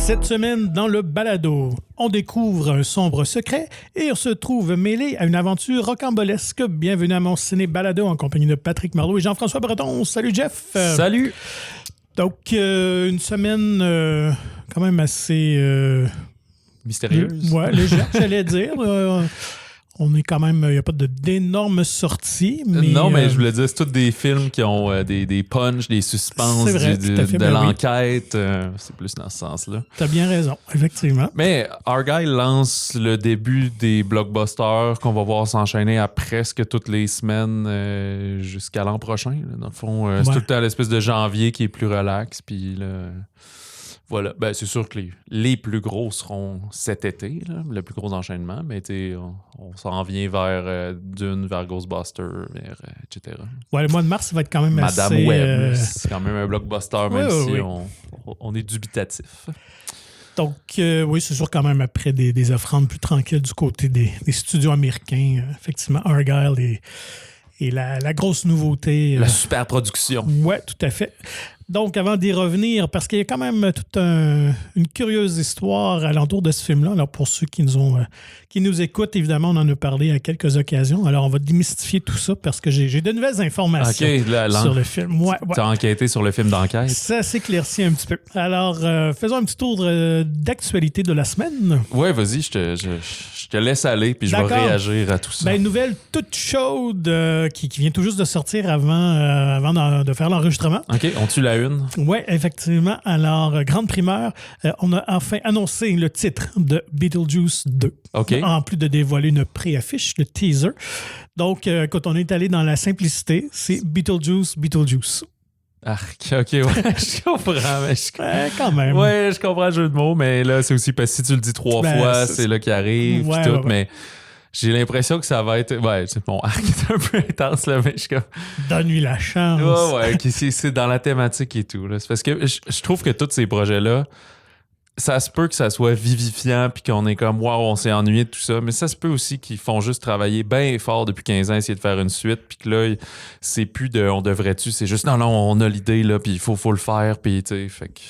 Cette semaine, dans le balado, on découvre un sombre secret et on se trouve mêlé à une aventure rocambolesque. Bienvenue à mon ciné balado en compagnie de Patrick Marleau et Jean-François Breton. Salut Jeff! Salut! Donc, une semaine quand même assez... mystérieuse. Ouais, légère, j'allais dire. On est quand même... Il n'y a pas d'énormes sorties. Mais, non, mais je voulais dire, c'est tous des films qui ont des punchs, des suspens, vrai, de l'enquête. C'est plus dans ce sens-là. T'as bien raison, effectivement. Mais Argyle lance le début des blockbusters qu'on va voir s'enchaîner à presque toutes les semaines jusqu'à l'an prochain. Là. Dans le fond, c'est tout le temps l'espèce de janvier qui est plus relax. Puis là... Voilà, ben, c'est sûr que les plus gros seront cet été, là, le plus gros enchaînement, mais on s'en vient vers Dune, vers Ghostbusters, etc. Ouais, le mois de mars, ça va être quand même Madame assez... Web, c'est quand même un blockbuster, même si oui. on est dubitatif. Donc, oui, c'est sûr quand même après des offrandes plus tranquilles du côté des studios américains. Effectivement, Argyle et la grosse nouveauté. La super production. Oui, tout à fait. Donc, avant d'y revenir, parce qu'il y a quand même toute une curieuse histoire alentour de ce film-là. Alors, pour ceux qui nous écoutent, évidemment, on en a parlé à quelques occasions. Alors, on va démystifier tout ça parce que j'ai de nouvelles informations sur le film. Ouais. Tu as enquêté sur le film d'enquête? Ça s'éclaircit un petit peu. Alors, faisons un petit tour d'actualité de la semaine. Oui, vas-y, je te laisse aller puis je vais réagir à tout ça. Ben, une nouvelle toute chaude qui vient tout juste de sortir avant de faire l'enregistrement. OK, on tue la une. Oui, effectivement. Alors, grande primeur, on a enfin annoncé le titre de Beetlejuice 2. OK. En plus de dévoiler une pré-affiche, le teaser. Donc, quand on est allé dans la simplicité, c'est Beetlejuice. OK, ouais, je comprends. Mais quand même. Ouais, je comprends le jeu de mots, mais là, c'est aussi parce que si tu le dis 3 fois, c'est là qu'il arrive, ouais, tout, ouais. Mais... J'ai l'impression que ça va être... Ouais, mon arc est un peu intense, là, mais je suis comme... Donne-lui la chance. Ouais, c'est dans la thématique et tout. Là. C'est parce que je trouve que tous ces projets-là, ça se peut que ça soit vivifiant puis qu'on est comme, wow, on s'est ennuyé de tout ça, mais ça se peut aussi qu'ils font juste travailler bien fort depuis 15 ans, essayer de faire une suite, puis que là, c'est plus de « on devrait-tu », c'est juste « non, on a l'idée, là, puis il faut le faire », puis tu sais, fait que...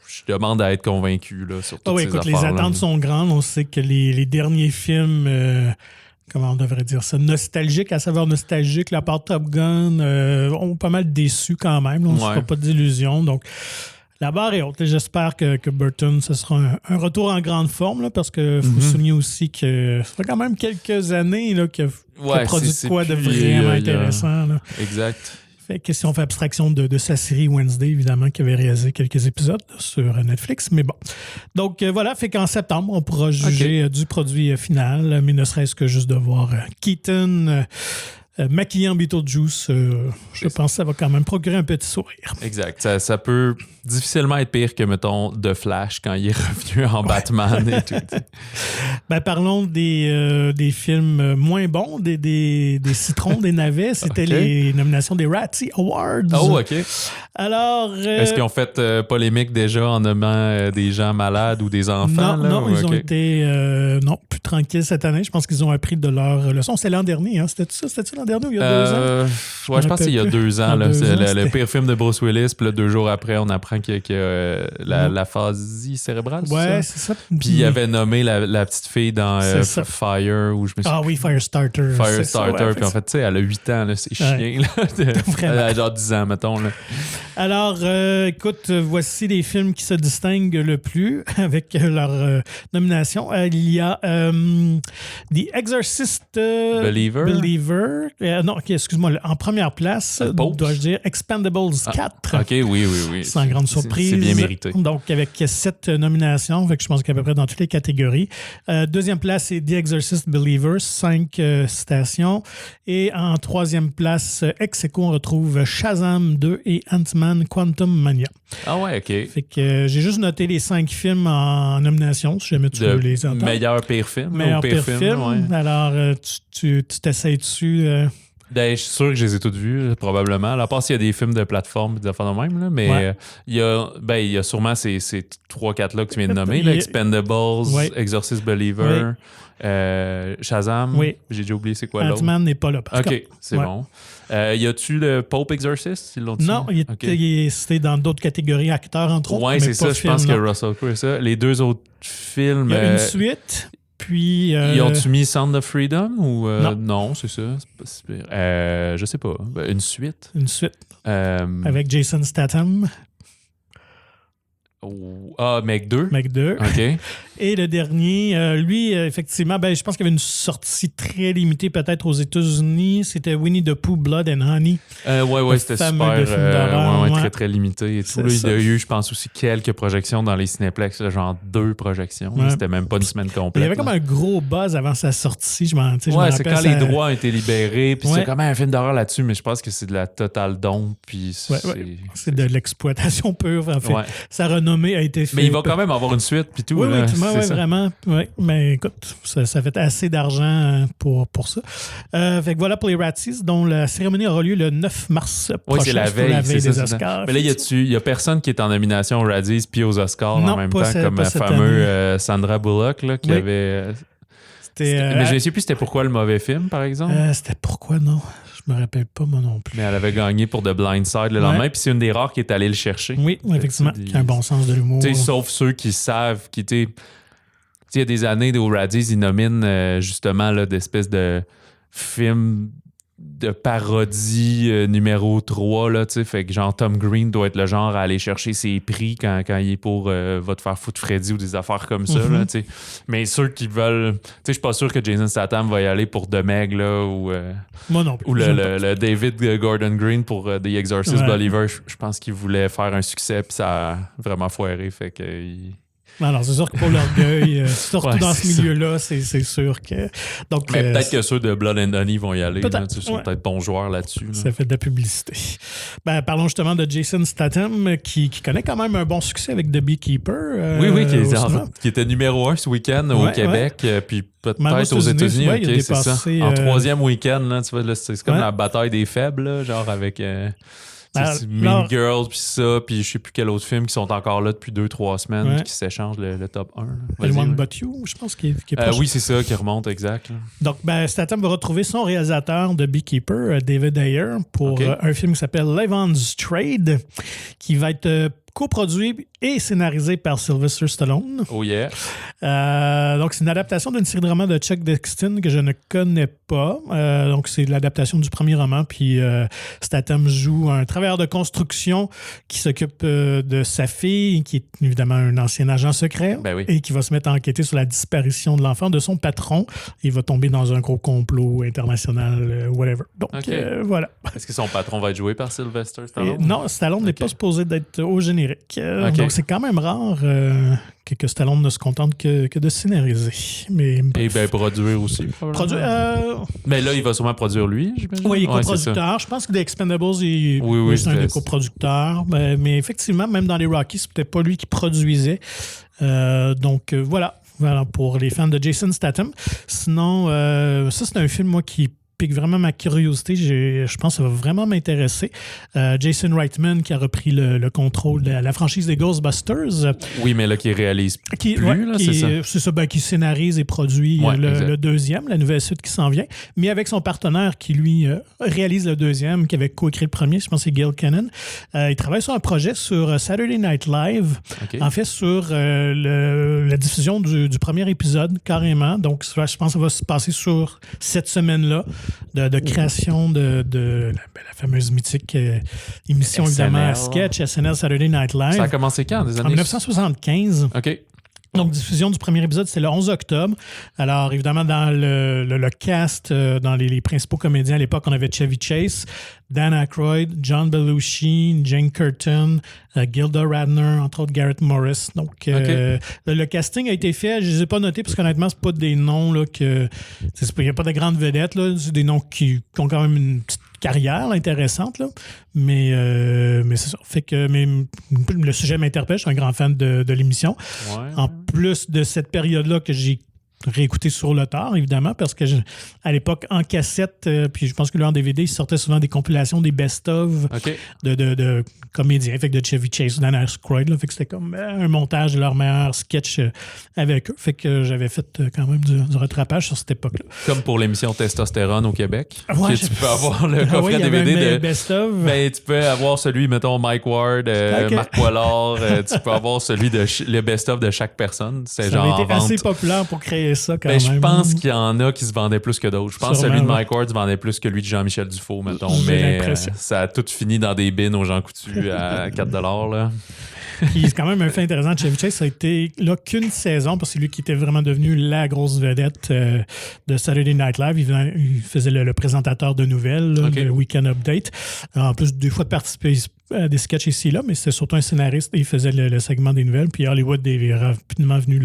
Je demande à être convaincu là, sur toutes ces affaires-là. Les attentes sont grandes. On sait que les derniers films, comment on devrait dire ça, nostalgiques, à savoir nostalgique, la part Top Gun, ont pas mal déçu quand même. Là, on ne se fait pas d'illusions. Donc, la barre est haute. J'espère que Burton, ce sera un retour en grande forme, là, parce qu'il faut souligner aussi que ça fait quand même quelques années là, qu'il a produit quoi de vraiment intéressant. Là. Exact. Fait que si on fait abstraction de sa série Wednesday, évidemment, qui avait réalisé quelques épisodes sur Netflix, mais bon. Donc voilà, fait qu'en septembre, on pourra juger du produit final, mais ne serait-ce que juste de voir Keaton maquillant Beetlejuice, je pense que ça va quand même procurer un petit sourire. Exact. Ça peut difficilement être pire que, mettons, The Flash quand il est revenu en Batman et tout. Ben, parlons des films moins bons, des citrons, des navets. C'était les nominations des Razzie Awards. Oh, OK. Alors... Est-ce qu'ils ont fait polémique déjà en nommant des gens malades ou des enfants? Non, ils ont été plus tranquilles cette année. Je pense qu'ils ont appris de leur leçon. C'est l'an dernier, hein? C'était-tu l'an dernier ou il y a 2 ans? Ouais, je pense qu'il y a 2 ans. Là, c'est le pire film de Bruce Willis. Puis là, 2 jours après, on apprend qu'il y a l'aphasie cérébrale. Ouais, c'est ça. Puis il avait nommé la petite fille dans Fire. Où je me suis... Ah oui, Firestarter. Firestarter. Puis en fait, tu sais, elle a 8 ans. Là, c'est chien. Elle a genre 10 ans, mettons. Là. Alors, écoute, voici les films qui se distinguent le plus avec leur nomination. Il y a The Exorcist Believer. Non, excuse-moi. En première place, dois-je dire, Expendables 4. OK, oui. Sans grande surprise. C'est bien mérité. Donc, avec 7 nominations, fait que je pense qu'à peu près dans toutes les catégories. Deuxième place, c'est The Exorcist Believer, 5 citations. Et en troisième place, ex aequo, on retrouve Shazam 2 et Ant-Man Quantum Mania. Ah ouais, OK. Fait que j'ai juste noté les 5 films en nomination, si jamais tu veux les entendre. Meilleur pire film. Meilleur pire film. Ouais. Alors, tu t'essayes dessus Ben, je suis sûr que je les ai toutes vues, probablement. À part s'il y a des films de plateforme et des affaires de même, là. Mais il y a sûrement ces 3-4 là que tu viens de nommer, là, Expendables, Exorcist Believer, Shazam. Oui. J'ai déjà oublié c'est quoi l'autre. Ant-Man n'est pas là. OK, c'est bon. Y a-tu le Pope Exorcist? Non, c'était dans d'autres catégories, acteurs entre autres. Oui, c'est ça. Je pense que Russell Crowe est ça. Les 2 autres films... Il y a une suite... Puis, ils ont-tu mis Sound of Freedom ou non, c'est ça. Je sais pas. Une suite. Une suite. Avec Jason Statham. Meg 2. Meg 2. OK. Et le dernier, lui, effectivement, je pense qu'il y avait une sortie très limitée peut-être aux États-Unis. C'était Winnie the Pooh, Blood and Honey. Oui, c'était super. Très, très limité et tout. Là, il y a eu, je pense, aussi quelques projections dans les Cinéplex, là, genre 2 projections. Ouais. C'était même pas une semaine complète. Il y avait comme un gros buzz avant sa sortie. C'est quand les droits ont été libérés. Puis c'est comme un film d'horreur là-dessus, mais je pense que c'est de la totale dompe. Puis c'est de l'exploitation pure. En fait. Sa renommée a été faite. Mais il va quand même avoir une suite. Puis tout. Oui, vraiment. Ouais. Mais écoute, ça fait assez d'argent pour ça. Fait que voilà pour les Razzies, dont la cérémonie aura lieu le 9 mars prochain. Oui, c'est la veille des Oscars. Mais là, il n'y a personne qui est en nomination aux Razzies puis aux Oscars en même temps, comme la fameuse Sandra Bullock là, qui avait... mais je ne sais plus c'était pourquoi le mauvais film, par exemple. C'était pourquoi, non? Je me rappelle pas, moi non plus. Mais elle avait gagné pour The Blind Side le lendemain, puis c'est une des rares qui est allée le chercher. Oui, effectivement, qui a un bon sens de l'humour. Sauf ceux qui savent, il y a des années où Razzies, ils nominent justement là, d'espèces de films de parodie numéro 3, là, fait que genre Tom Green doit être le genre à aller chercher ses prix quand il est pour Va te faire foutre Freddy ou des affaires comme ça. Là, mais ceux qui veulent... Je suis pas sûr que Jason Statham va y aller pour The Meg là, ou, moi non plus, ou le David Gordon Green pour The Exorcist Believer. Je pense qu'il voulait faire un succès puis ça a vraiment foiré. Fait que... Alors, c'est sûr que pour l'orgueil, surtout dans ce milieu-là, c'est sûr que... Donc, mais peut-être que ceux de Blood and Honey vont y aller. Ils sont peut-être bons joueurs là-dessus. Là. Ça fait de la publicité. Parlons justement de Jason Statham, qui connaît quand même un bon succès avec The Beekeeper. Qui était numéro 1 ce week-end au Québec, puis peut-être aux États-Unis. Okay, c'est ça. En 3e week-end, là, tu vois, là, c'est comme la bataille des faibles, là, genre avec... Mean Girls, puis ça, puis je sais plus quel autre film qui sont encore là depuis 2-3 semaines, qui s'échangent le top 1. Le One But You, je pense, qui est proche. Oui, c'est ça, qui remonte, exact. Là. Donc, Statham va retrouver son réalisateur de Beekeeper, David Ayer, pour un film qui s'appelle Levon's Trade, qui va être coproduit et scénarisé par Sylvester Stallone. Oh yeah. Donc, c'est une adaptation d'une série de romans de Chuck Dixon que je ne connais pas. Donc, c'est l'adaptation du premier roman. Puis, Statham joue un travailleur de construction qui s'occupe de sa fille, qui est évidemment un ancien agent secret, et qui va se mettre à enquêter sur la disparition de l'enfant de son patron. Il va tomber dans un gros complot international, whatever. Donc, voilà. Est-ce que son patron va être joué par Sylvester Stallone? Non, Stallone n'est pas supposé d'être au générique. Donc, c'est quand même rare que Stallone ne se contente que de scénariser. Et produire aussi. Mais là, il va sûrement produire lui, j'imagine. Oui, il est coproducteur. Je pense que The Expendables, c'est un des coproducteurs. Mais effectivement, même dans les Rockies, c'est peut-être pas lui qui produisait. Donc, voilà. Voilà pour les fans de Jason Statham. Sinon, ça, c'est un film, moi, qui pique vraiment ma curiosité. Je pense que ça va vraiment m'intéresser. Jason Reitman qui a repris le contrôle de la franchise des Ghostbusters. Oui, mais là, qui réalise plus, là, c'est ça? C'est ça, qui scénarise et produit le deuxième, la nouvelle suite qui s'en vient, mais avec son partenaire qui, lui, réalise le deuxième, qui avait coécrit le premier, je pense que c'est Gil Cannon. Il travaille sur un projet sur Saturday Night Live, en fait, sur la diffusion du premier épisode, carrément. Donc, je pense que ça va se passer sur cette semaine-là. De création de la fameuse mythique émission, SNL. Évidemment, sketch SNL Saturday Night Live. Ça a commencé quand? En 1975. OK. Donc, diffusion du premier épisode, c'est le 11 octobre. Alors, évidemment, dans le cast, dans les principaux comédiens à l'époque, on avait Chevy Chase, Dan Aykroyd, John Belushi, Jane Curtin, Gilda Radner, entre autres Garrett Morris. Donc, le casting a été fait. Je ne les ai pas notés parce qu'honnêtement, ce pas des noms là, que... Il n'y a pas de grandes vedettes. Là. C'est des noms qui ont quand même une petite carrière là, intéressante. Là. Mais c'est ça. Fait que le sujet m'interpelle. Je suis un grand fan de l'émission. En plus de cette période-là que j'ai réécouté sur le tard, évidemment, parce que à l'époque, en cassette, puis je pense que là, en DVD, il sortait souvent des compilations, des best-of de comédiens, fait que de Chevy Chase, Dan Aykroyd, fait que c'était comme un montage de leurs meilleurs sketchs avec eux. Fait que j'avais fait quand même du rattrapage sur cette époque-là. Comme pour l'émission Testostérone au Québec. Ouais, tu peux avoir le coffret DVD de best-of. Ben, tu peux avoir celui, mettons, Mike Ward, Marc Poillard. Tu peux avoir celui de le best-of de chaque personne. C'est ça avait été assez populaire pour créer ça quand même. Je pense qu'il y en a qui se vendaient plus que d'autres. Je pense que celui de Mike Ward se vendait plus que lui de Jean-Michel Dufault, mettons. Mais ça a tout fini dans des bins aux gens coutus à 4$. Là. Puis c'est quand même un fait intéressant de Chevy Chase. Ça a été là qu'une saison, parce que c'est lui qui était vraiment devenu la grosse vedette de Saturday Night Live. Il faisait le présentateur de nouvelles, le Weekend Update. En plus, des fois de participer des sketchs ici là, mais c'était surtout un scénariste et il faisait le segment des nouvelles. Puis Hollywood est rapidement venu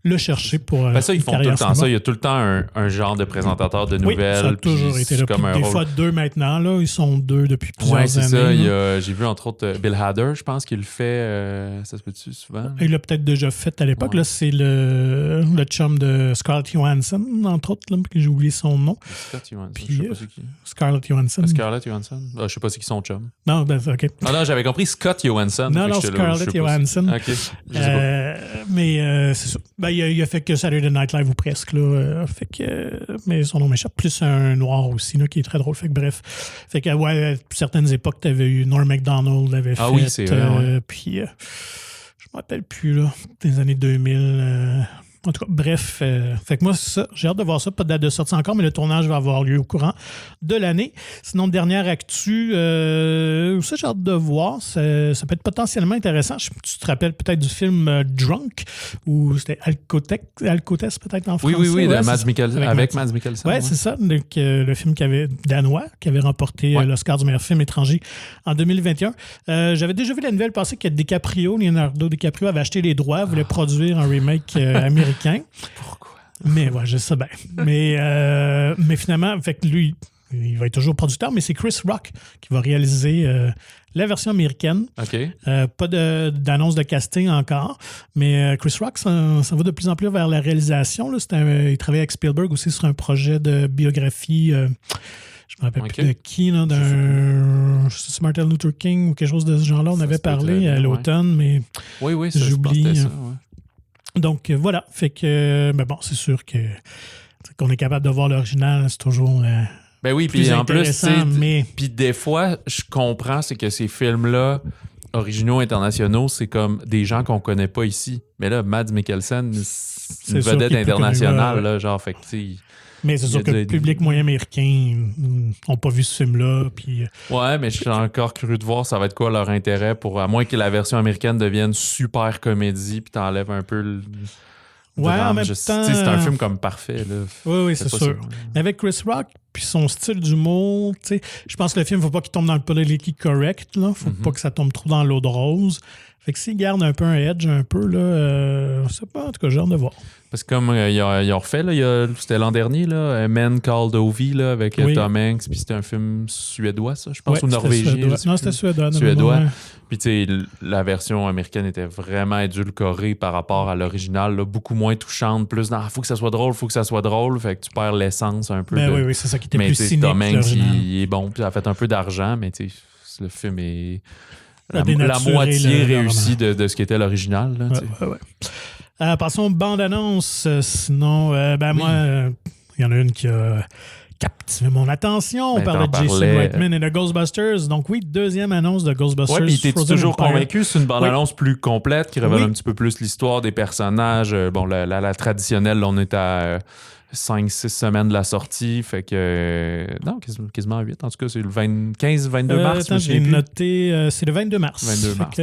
le chercher pour. Ça, ils font tout le temps ça. Il y a tout le temps un genre de présentateur de nouvelles. Oui, ça a toujours été là. Des fois deux maintenant. Là, ils sont deux depuis plusieurs années. Oui, c'est ça. J'ai vu entre autres Bill Hader, je pense qu'il le fait. Ça se peut-tu souvent? Il l'a peut-être déjà fait à l'époque. Ouais. Là, c'est le chum de Scarlett Johansson, entre autres, là, que j'ai oublié son nom. Scarlett Johansson. Puis, je sais pas c'est qui. Scarlett Johansson. Scarlett Johansson. Je sais pas c'est qui son chum. Non, OK. Ah non, j'avais compris Scott Johansson. Non, Scarlett Johansson. OK. Mais c'est ça. Ben, il a fait que Saturday Night Live ou presque. Là, fait que, mais son nom m'échappe. Plus un noir aussi, là, qui est très drôle. Fait que bref. Fait que, à certaines époques, tu avais eu Norm Macdonald avait fait. Oui, c'est vrai. Puis, je me rappelle plus, là, des années 2000. En tout cas, bref, fait que moi, c'est ça. J'ai hâte de voir ça. Pas de date de sortie encore, mais le tournage va avoir lieu au courant de l'année. Sinon, dernière actu, ça, j'ai hâte de voir. Ça peut être potentiellement intéressant. Tu te rappelles peut-être du film Drunk, ou c'était Alcotest peut-être en français. Oui, avec Mads Mikkelsen. Oui, c'est ça. Donc, le film danois, qui avait remporté l'Oscar du meilleur film étranger en 2021. J'avais déjà vu la nouvelle passer que Leonardo DiCaprio avait acheté les droits, voulait produire un remake américain. Pourquoi? Mais ouais, je sais bien. Mais finalement, fait que lui, il va être toujours producteur, mais c'est Chris Rock qui va réaliser la version américaine. OK. Pas d'annonce de casting encore, mais Chris Rock s'en va de plus en plus vers la réalisation. Là. Il travaille avec Spielberg aussi sur un projet de biographie. Je me rappelle plus de qui, là, je sais si Martin Luther King ou quelque chose de ce genre-là. On avait parlé à l'automne, mais oui, j'oublie. Ça, Donc voilà, fait que c'est sûr qu'on est capable de voir l'original, c'est toujours ben oui, plus intéressant, mais puis des fois, je comprends, c'est que ces films-là originaux internationaux, c'est comme des gens qu'on connaît pas ici. Mais là, Mads Mikkelsen, c'est une vedette internationale, là, genre, fait que mais c'est sûr que le public moyen américain n'ont pas vu ce film-là. Puis ouais, mais je suis encore curieux de voir ça va être quoi leur intérêt pour, à moins que la version américaine devienne super comédie puis t'enlèves un peu le drame. En même temps... c'est un film comme parfait. Là. Oui, c'est sûr. Mais avec Chris Rock puis son style d'humour, je pense que le film, il ne faut pas qu'il tombe dans le politically correct. Il ne faut pas que ça tombe trop dans l'eau de rose. Fait que s'il garde un peu un edge, un peu, là, je sais pas, en tout cas, j'ai hâte de voir. Parce que comme ils ont refait, là, c'était l'an dernier, là, A Man Called Ovie, là, avec Tom Hanks, puis c'était un film suédois, ça, je pense, ou norvégien. Non, c'était suédois. Suédois. Puis tu sais, la version américaine était vraiment édulcorée par rapport à l'original, là, beaucoup moins touchante, plus dans faut que ça soit drôle, fait que tu perds l'essence un peu. Oui, c'est ça qui était plus cynique. Tom Hanks, il est bon, puis ça a fait un peu d'argent, mais tu sais, le film est la moitié réussie de ce qui était l'original. Là, passons bande-annonce. Sinon, moi, il y en a une qui a captivé mon attention. On parlait de Jason Reitman et de Ghostbusters. Donc oui, deuxième annonce de Ghostbusters. Oui, puis t'es toujours convaincu? C'est une bande-annonce plus complète qui révèle un petit peu plus l'histoire des personnages. La traditionnelle, on est à 5-6 semaines de la sortie. Fait que... non, quasiment 8. En tout cas, c'est le 15-22 mars. Attends, j'ai noté... c'est le 22 mars. 22 mars.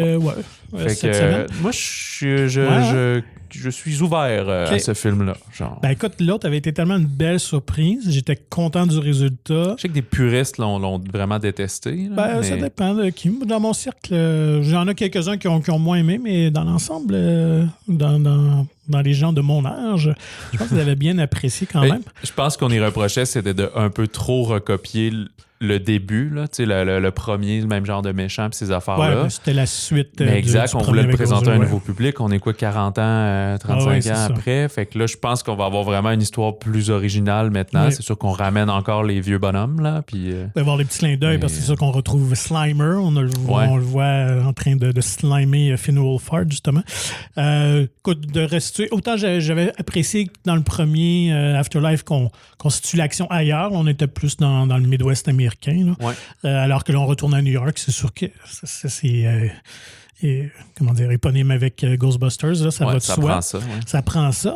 Fait que, moi, je suis ouvert à ce film-là. Genre. Écoute, l'autre avait été tellement une belle surprise. J'étais content du résultat. Je sais que des puristes l'ont vraiment détesté. Là, ça dépend de qui. Dans mon cercle, j'en ai quelques-uns qui ont moins aimé, mais dans l'ensemble, dans les gens de mon âge, je pense qu'ils avaient bien apprécié quand même. Je pense qu'on y reprochait, c'était de un peu trop recopier le début, là, le premier, le même genre de méchant puis ces affaires-là. Ouais, c'était la suite. Mais exact, on voulait le présenter à un nouveau public. On est quoi, 40 ans, 35 ans après? Fait que là, je pense qu'on va avoir vraiment une histoire plus originale maintenant. Ouais. C'est sûr qu'on ramène encore les vieux bonhommes, là. Puis, il va y avoir des petits clins d'œil, parce que c'est sûr qu'on retrouve Slimer. On le voit en train de slimer Finn Wolfhard, justement. Écoute, de restituer... Autant j'avais apprécié dans le premier Afterlife qu'on situe l'action ailleurs. On était plus dans le Midwest américain. Là. Ouais. Alors que l'on retourne à New York, c'est sûr que c'est éponyme avec Ghostbusters, là, ça va de soi. Prend ça, ça prend ça.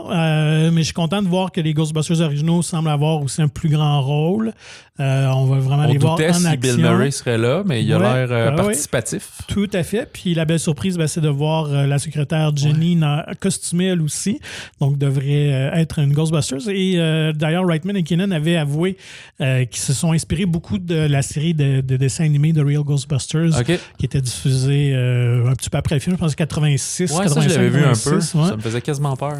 Mais je suis content de voir que les Ghostbusters originaux semblent avoir aussi un plus grand rôle. On va vraiment les voir en action. On doutait si Bill Murray serait là, mais il a l'air participatif. Tout à fait. Puis la belle surprise, c'est de voir la secrétaire Jenny costumée elle aussi. Donc, devrait être une Ghostbusters. Et d'ailleurs, Reitman et Kinnan avaient avoué qu'ils se sont inspirés beaucoup de la série de dessins animés de Real Ghostbusters, qui était diffusée un petit peu après le film, je pense 86, 85. Ça, je l'avais vu un peu. Ça me faisait quasiment peur.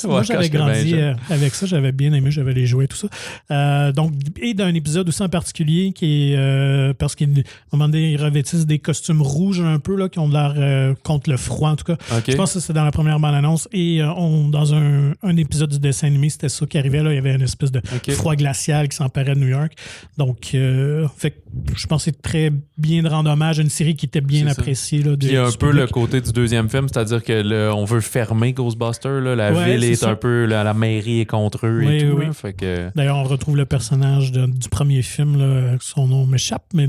Moi, j'avais grandi avec ça. J'avais bien aimé, j'avais les jouets et tout ça. Donc, et d'un épisode aussi en particulier qui est parce qu'à un moment donné, ils revêtissent des costumes rouges un peu, là, qui ont l'air contre le froid, en tout cas. Je pense que c'est dans la première bande-annonce. Et dans un épisode du dessin animé, c'était ça qui arrivait. Là. Il y avait une espèce de froid glacial qui s'emparait de New York. Donc, je pense que c'est très bien de rendre hommage à une série qui était bien appréciée. Là, puis il y a un peu le côté du deuxième film, c'est-à-dire que on veut fermer Ghostbusters. Là. La ville est un peu... la mairie est contre eux et tout. Là, fait que... D'ailleurs, on retrouve le personnage du premier film, là, son nom m'échappe, mais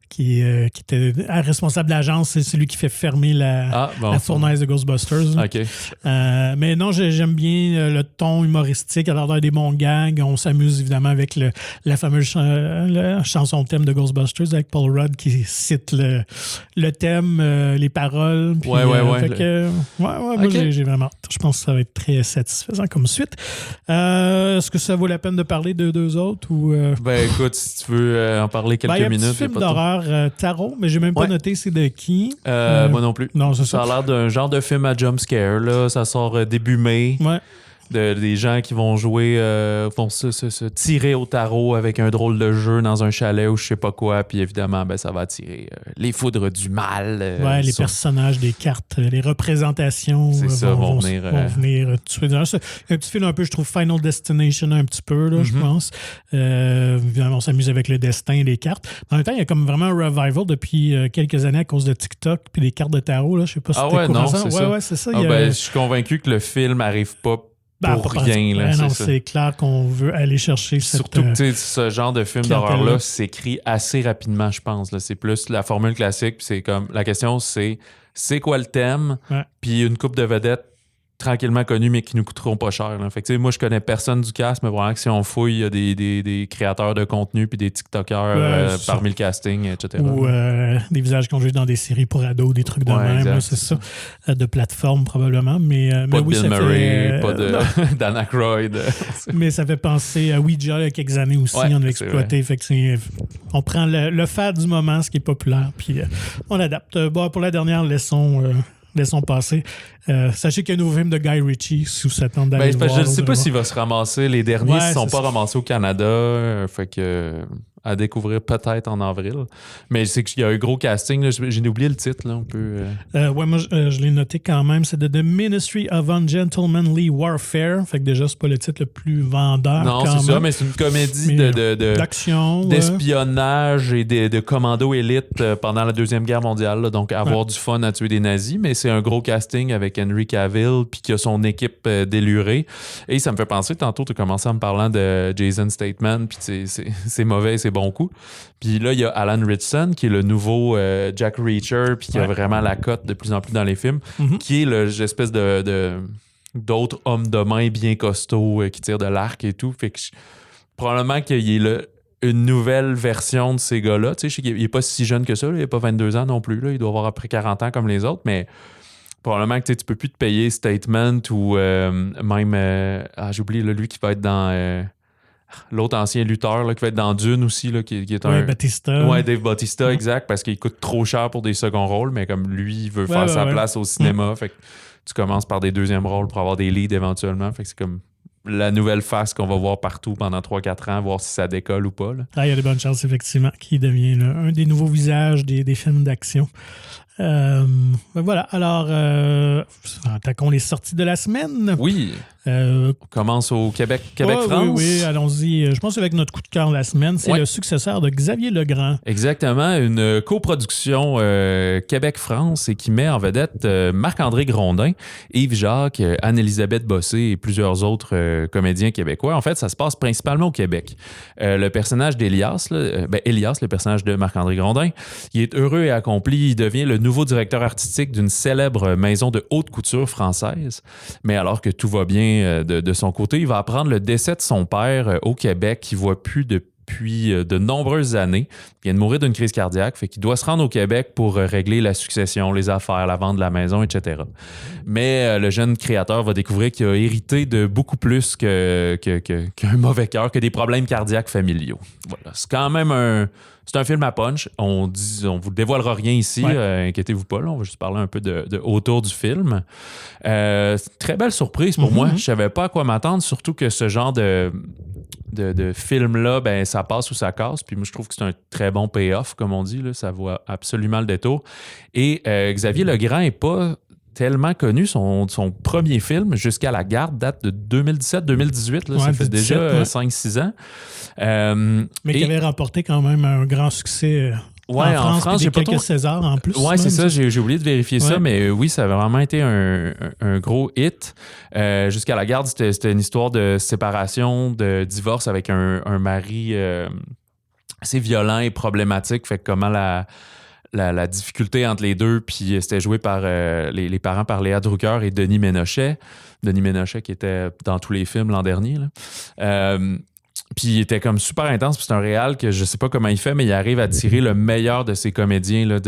qui était responsable de l'agence, c'est celui qui fait fermer la fournaise de Ghostbusters. Okay. Mais non, j'aime bien le ton humoristique, à l'ordre des bons gags. On s'amuse évidemment avec la fameuse la chanson thème de Ghostbusters avec Paul Rudd qui cite le thème, les paroles. Puis, moi, j'ai vraiment hâte. Je pense que ça va être très satisfaisant comme suite. Est-ce que ça vaut la peine de parler de deux autres? Ou, écoute, si tu veux en parler quelques minutes. Il y a un film d'horreur Tarot, mais j'ai même pas noté c'est de qui. Moi non plus. Non, c'est ça. Ça a l'air d'un genre de film à jump scare. Là. Ça sort début mai. Ouais. Des gens qui vont jouer, vont se tirer au tarot avec un drôle de jeu dans un chalet ou je sais pas quoi. Puis évidemment, ça va attirer les foudres du mal. Les personnages des cartes, les représentations vont venir tuer. Il y a un petit film un peu, je trouve, Final Destination un petit peu, là, je pense. Évidemment, on s'amuse avec le destin, les cartes. En même temps, il y a comme vraiment un revival depuis quelques années à cause de TikTok puis des cartes de tarot. Là. Je sais pas si c'était non, c'est ça. C'est ça. Je suis convaincu que le film n'arrive pas pour rien. Là, c'est clair qu'on veut aller chercher surtout que ce genre de film d'horreur-là s'écrit assez rapidement, je pense. Là. C'est plus la formule classique. Puis c'est comme la question, c'est quoi le thème? Puis une couple de vedettes tranquillement connus, mais qui nous coûteront pas cher. Là. Fait que, moi, je connais personne du cast, mais vraiment que si on fouille, il y a des créateurs de contenu puis des TikTokers parmi le casting, etc. Ou des visages qu'on joue dans des séries pour ados, des trucs de même, là, c'est ça. De plateforme, probablement. Mais pas de oui, Bill Murray, pas de Dan Aykroyd. Mais ça fait penser à Ouija il y a quelques années aussi. On a exploité. Fait que on prend le fad du moment, ce qui est populaire, puis on adapte. Pour la dernière leçon passer. Sachez qu'il y a un nouveau film de Guy Ritchie sous cette tente d'aller voir. Je ne sais pas s'il va se ramasser. Les derniers ne sont pas ramassés au Canada. Fait que à découvrir peut-être en avril. Mais c'est qu'il y a un gros casting. Là. J'ai oublié le titre. Là, moi, je l'ai noté quand même. C'est The Ministry of Ungentlemanly Warfare. Fait que déjà, c'est pas le titre le plus vendeur. Non, c'est ça, mais c'est une comédie d'action, d'espionnage et de commando élite pendant la Deuxième Guerre mondiale. Là. Donc, avoir du fun à tuer des nazis. Mais c'est un gros casting avec Henry Cavill puis qui a son équipe délurée. Et ça me fait penser, tantôt, tu as commencé en me parlant de Jason Statham puis c'est mauvais, c'est bon coup. Puis là, il y a Alan Ritchson qui est le nouveau Jack Reacher puis qui a vraiment la cote de plus en plus dans les films, qui est l'espèce d'autres hommes de main bien costauds qui tirent de l'arc et tout. Fait que probablement qu'il y ait une nouvelle version de ces gars-là. Tu sais, je sais qu'il n'est pas si jeune que ça, là, il n'a pas 22 ans non plus. Là, il doit avoir après 40 ans comme les autres, mais probablement que tu peux plus te payer Statement ou même... j'ai oublié lui qui va être dans... l'autre ancien lutteur là, qui va être dans Dune aussi, là, qui est un... Batista. Ouais, Dave Bautista, exact, parce qu'il coûte trop cher pour des seconds rôles, mais comme lui, il veut faire sa place au cinéma, fait que tu commences par des deuxièmes rôles pour avoir des leads éventuellement, fait que c'est comme... la nouvelle face qu'on va voir partout pendant 3-4 ans, voir si ça décolle ou pas. Il y a de bonnes chances, effectivement, qu'il devienne un des nouveaux visages des films d'action. Voilà, alors, attaquons les sorties de la semaine. Oui. On commence au Québec-France. Oui, allons-y. Je pense avec notre coup de cœur de la semaine, c'est le successeur de Xavier Legrand. Exactement, une coproduction Québec-France et qui met en vedette Marc-André Grondin, Yves Jacques, Anne-Élisabeth Bossé et plusieurs autres comédiens québécois. En fait, ça se passe principalement au Québec. Le personnage d'Elias, Elias, le personnage de Marc-André Grondin, il est heureux et accompli. Il devient le nouveau directeur artistique d'une célèbre maison de haute couture française. Mais alors que tout va bien de son côté, il va apprendre le décès de son père au Québec, qu'il ne voit plus depuis de nombreuses années. Il vient de mourir d'une crise cardiaque, fait qu'il doit se rendre au Québec pour régler la succession, les affaires, la vente de la maison, etc. Mais le jeune créateur va découvrir qu'il a hérité de beaucoup plus qu'un mauvais cœur, que des problèmes cardiaques familiaux. Voilà. C'est quand même c'est un film à punch. On vous dévoilera rien ici, inquiétez-vous pas. Là, on va juste parler un peu autour du film. Très belle surprise pour moi. Je savais pas à quoi m'attendre, surtout que ce genre de film-là, ben, ça passe ou ça casse. Puis moi, je trouve que c'est un très bon payoff, comme on dit. Là. Ça vaut absolument le détour. Et Xavier Legrand n'est pas tellement connu. Son premier film, Jusqu'à la garde, date de 2017-2018. Ça fait déjà 5-6 ans. Mais qui avait remporté quand même un grand succès en France j'ai quelques Césars en plus. Oui, c'est ça. J'ai oublié de vérifier ça, mais oui, ça a vraiment été un gros hit. Jusqu'à la garde, c'était une histoire de séparation, de divorce avec un mari assez violent et problématique. Fait que comment la difficulté entre les deux, puis c'était joué par les parents par Léa Drucker et Denis Ménochet. Denis Ménochet qui était dans tous les films l'an dernier. Puis il était comme super intense, puis c'est un réal que je sais pas comment il fait, mais il arrive à tirer le meilleur de ses comédiens, là,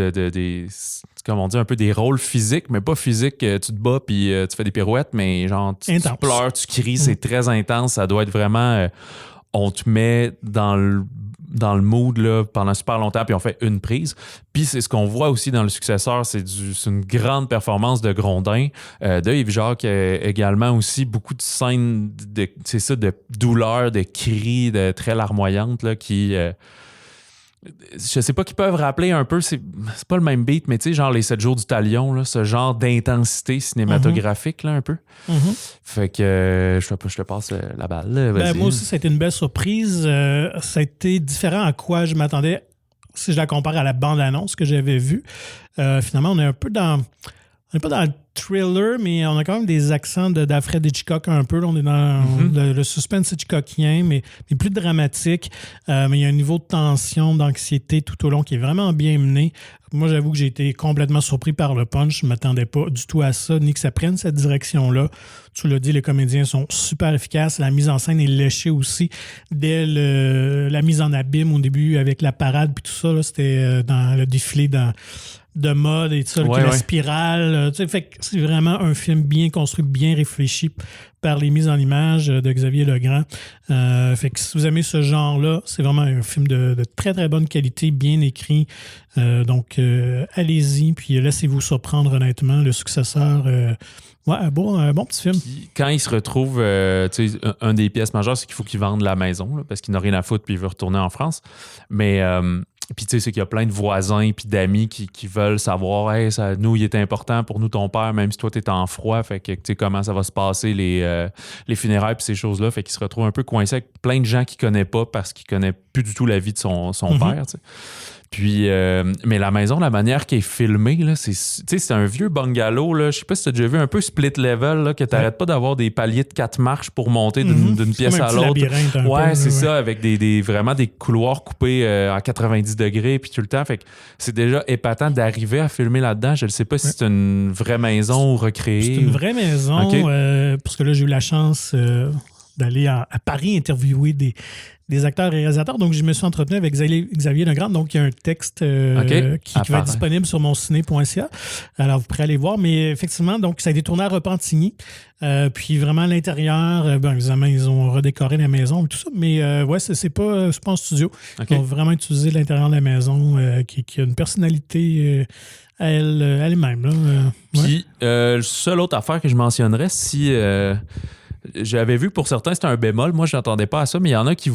comme on dit, un peu des rôles physiques, mais pas physiques, tu te bats puis tu fais des pirouettes, mais genre tu pleures, tu cries, c'est très intense, ça doit être vraiment... on te met dans le mood là, pendant super longtemps, puis on fait une prise. Puis c'est ce qu'on voit aussi dans Le Successeur, c'est une grande performance de Grondin, de Yves Jacques également aussi, beaucoup de scènes de douleur, de cris, de très larmoyantes là, qui... je sais pas, qui peuvent rappeler un peu, c'est pas le même beat, mais tu sais, genre les 7 jours du Talion, là, ce genre d'intensité cinématographique, là, un peu. Fait que je te passe la balle. Là, moi aussi, ça a été une belle surprise. Ça a été différent à quoi je m'attendais si je la compare à la bande-annonce que j'avais vue. Finalement, on est un peu dans... On n'est pas dans le thriller, mais on a quand même des accents d'Alfred Hitchcock un peu. Là, on est dans le suspense hitchcockien, mais plus dramatique. Mais il y a un niveau de tension, d'anxiété tout au long qui est vraiment bien mené. Moi, j'avoue que j'ai été complètement surpris par le punch. Je ne m'attendais pas du tout à ça, ni que ça prenne cette direction-là. Tu l'as dit, les comédiens sont super efficaces. La mise en scène est léchée aussi. Dès la mise en abîme au début avec la parade puis tout ça, là, c'était dans le défilé de mode et tout ça, la spirale. Fait que c'est vraiment un film bien construit, bien réfléchi par les mises en image de Xavier Legrand. Fait que si vous aimez ce genre-là, c'est vraiment un film de très, très bonne qualité, bien écrit. Donc, allez-y, puis laissez-vous surprendre honnêtement. Le Successeur... un bon petit film. Puis, quand il se retrouve, un des pièces majeures, c'est qu'il faut qu'il vende la maison, là, parce qu'il n'a rien à foutre puis il veut retourner en France. Mais... puis tu sais, c'est qu'il y a plein de voisins puis d'amis qui veulent savoir, hey, nous, il est important pour nous, ton père, même si toi, t'es en froid. Fait que tu sais, comment ça va se passer les funérailles puis ces choses-là. Fait qu'il se retrouve un peu coincé avec plein de gens qu'il connaît pas parce qu'il connaît plus du tout la vie de son père, tu sais. Puis, mais la maison, la manière qu'elle est filmée, là, c'est un vieux bungalow. Je sais pas si tu as déjà vu un peu split level, là, que tu n'arrêtes pas d'avoir des paliers de 4 marches pour monter d'une pièce à l'autre. Ouais, c'est ça, avec vraiment des couloirs coupés à 90 degrés, puis tout le temps. Fait que c'est déjà épatant d'arriver à filmer là-dedans. Je ne sais pas si c'est une vraie maison ou recréée. C'est une vraie maison, parce que là, j'ai eu la chance d'aller à Paris interviewer des acteurs et réalisateurs. Donc, je me suis entretenu avec Xavier Legrand. Donc, il y a un texte qui va être disponible sur monciné.ca. Alors, vous pourrez aller voir. Mais effectivement, donc ça a été tourné à Repentigny. Puis vraiment, à l'intérieur, évidemment, ils ont redécoré la maison et tout ça. Mais c'est pas en studio. Ils ont vraiment utilisé l'intérieur de la maison qui a une personnalité... elle-même. Puis, seule autre affaire que je mentionnerais, si j'avais vu que pour certains, c'était un bémol. Moi, je n'attendais pas à ça, mais il y en a qui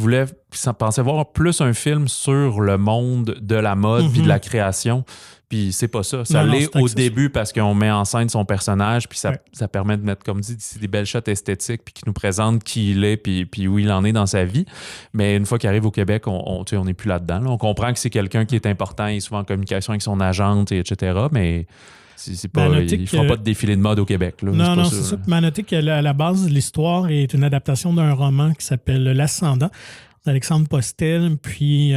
pensaient voir plus un film sur le monde de la mode puis de la création. Puis c'est pas ça. Ça l'est au début parce qu'on met en scène son personnage, puis ça permet de mettre, comme dit, des belles shots esthétiques, puis qui nous présentent qui il est, puis où il en est dans sa vie. Mais une fois qu'il arrive au Québec, on n'est plus là-dedans. Là. On comprend que c'est quelqu'un qui est important, il est souvent en communication avec son agente, etc. Mais c'est pas, il ne fera pas de défilé de mode au Québec. Là. Non, c'est ça. Mais à noter qu'à la base, l'histoire est une adaptation d'un roman qui s'appelle L'Ascendant d'Alexandre Postel, puis...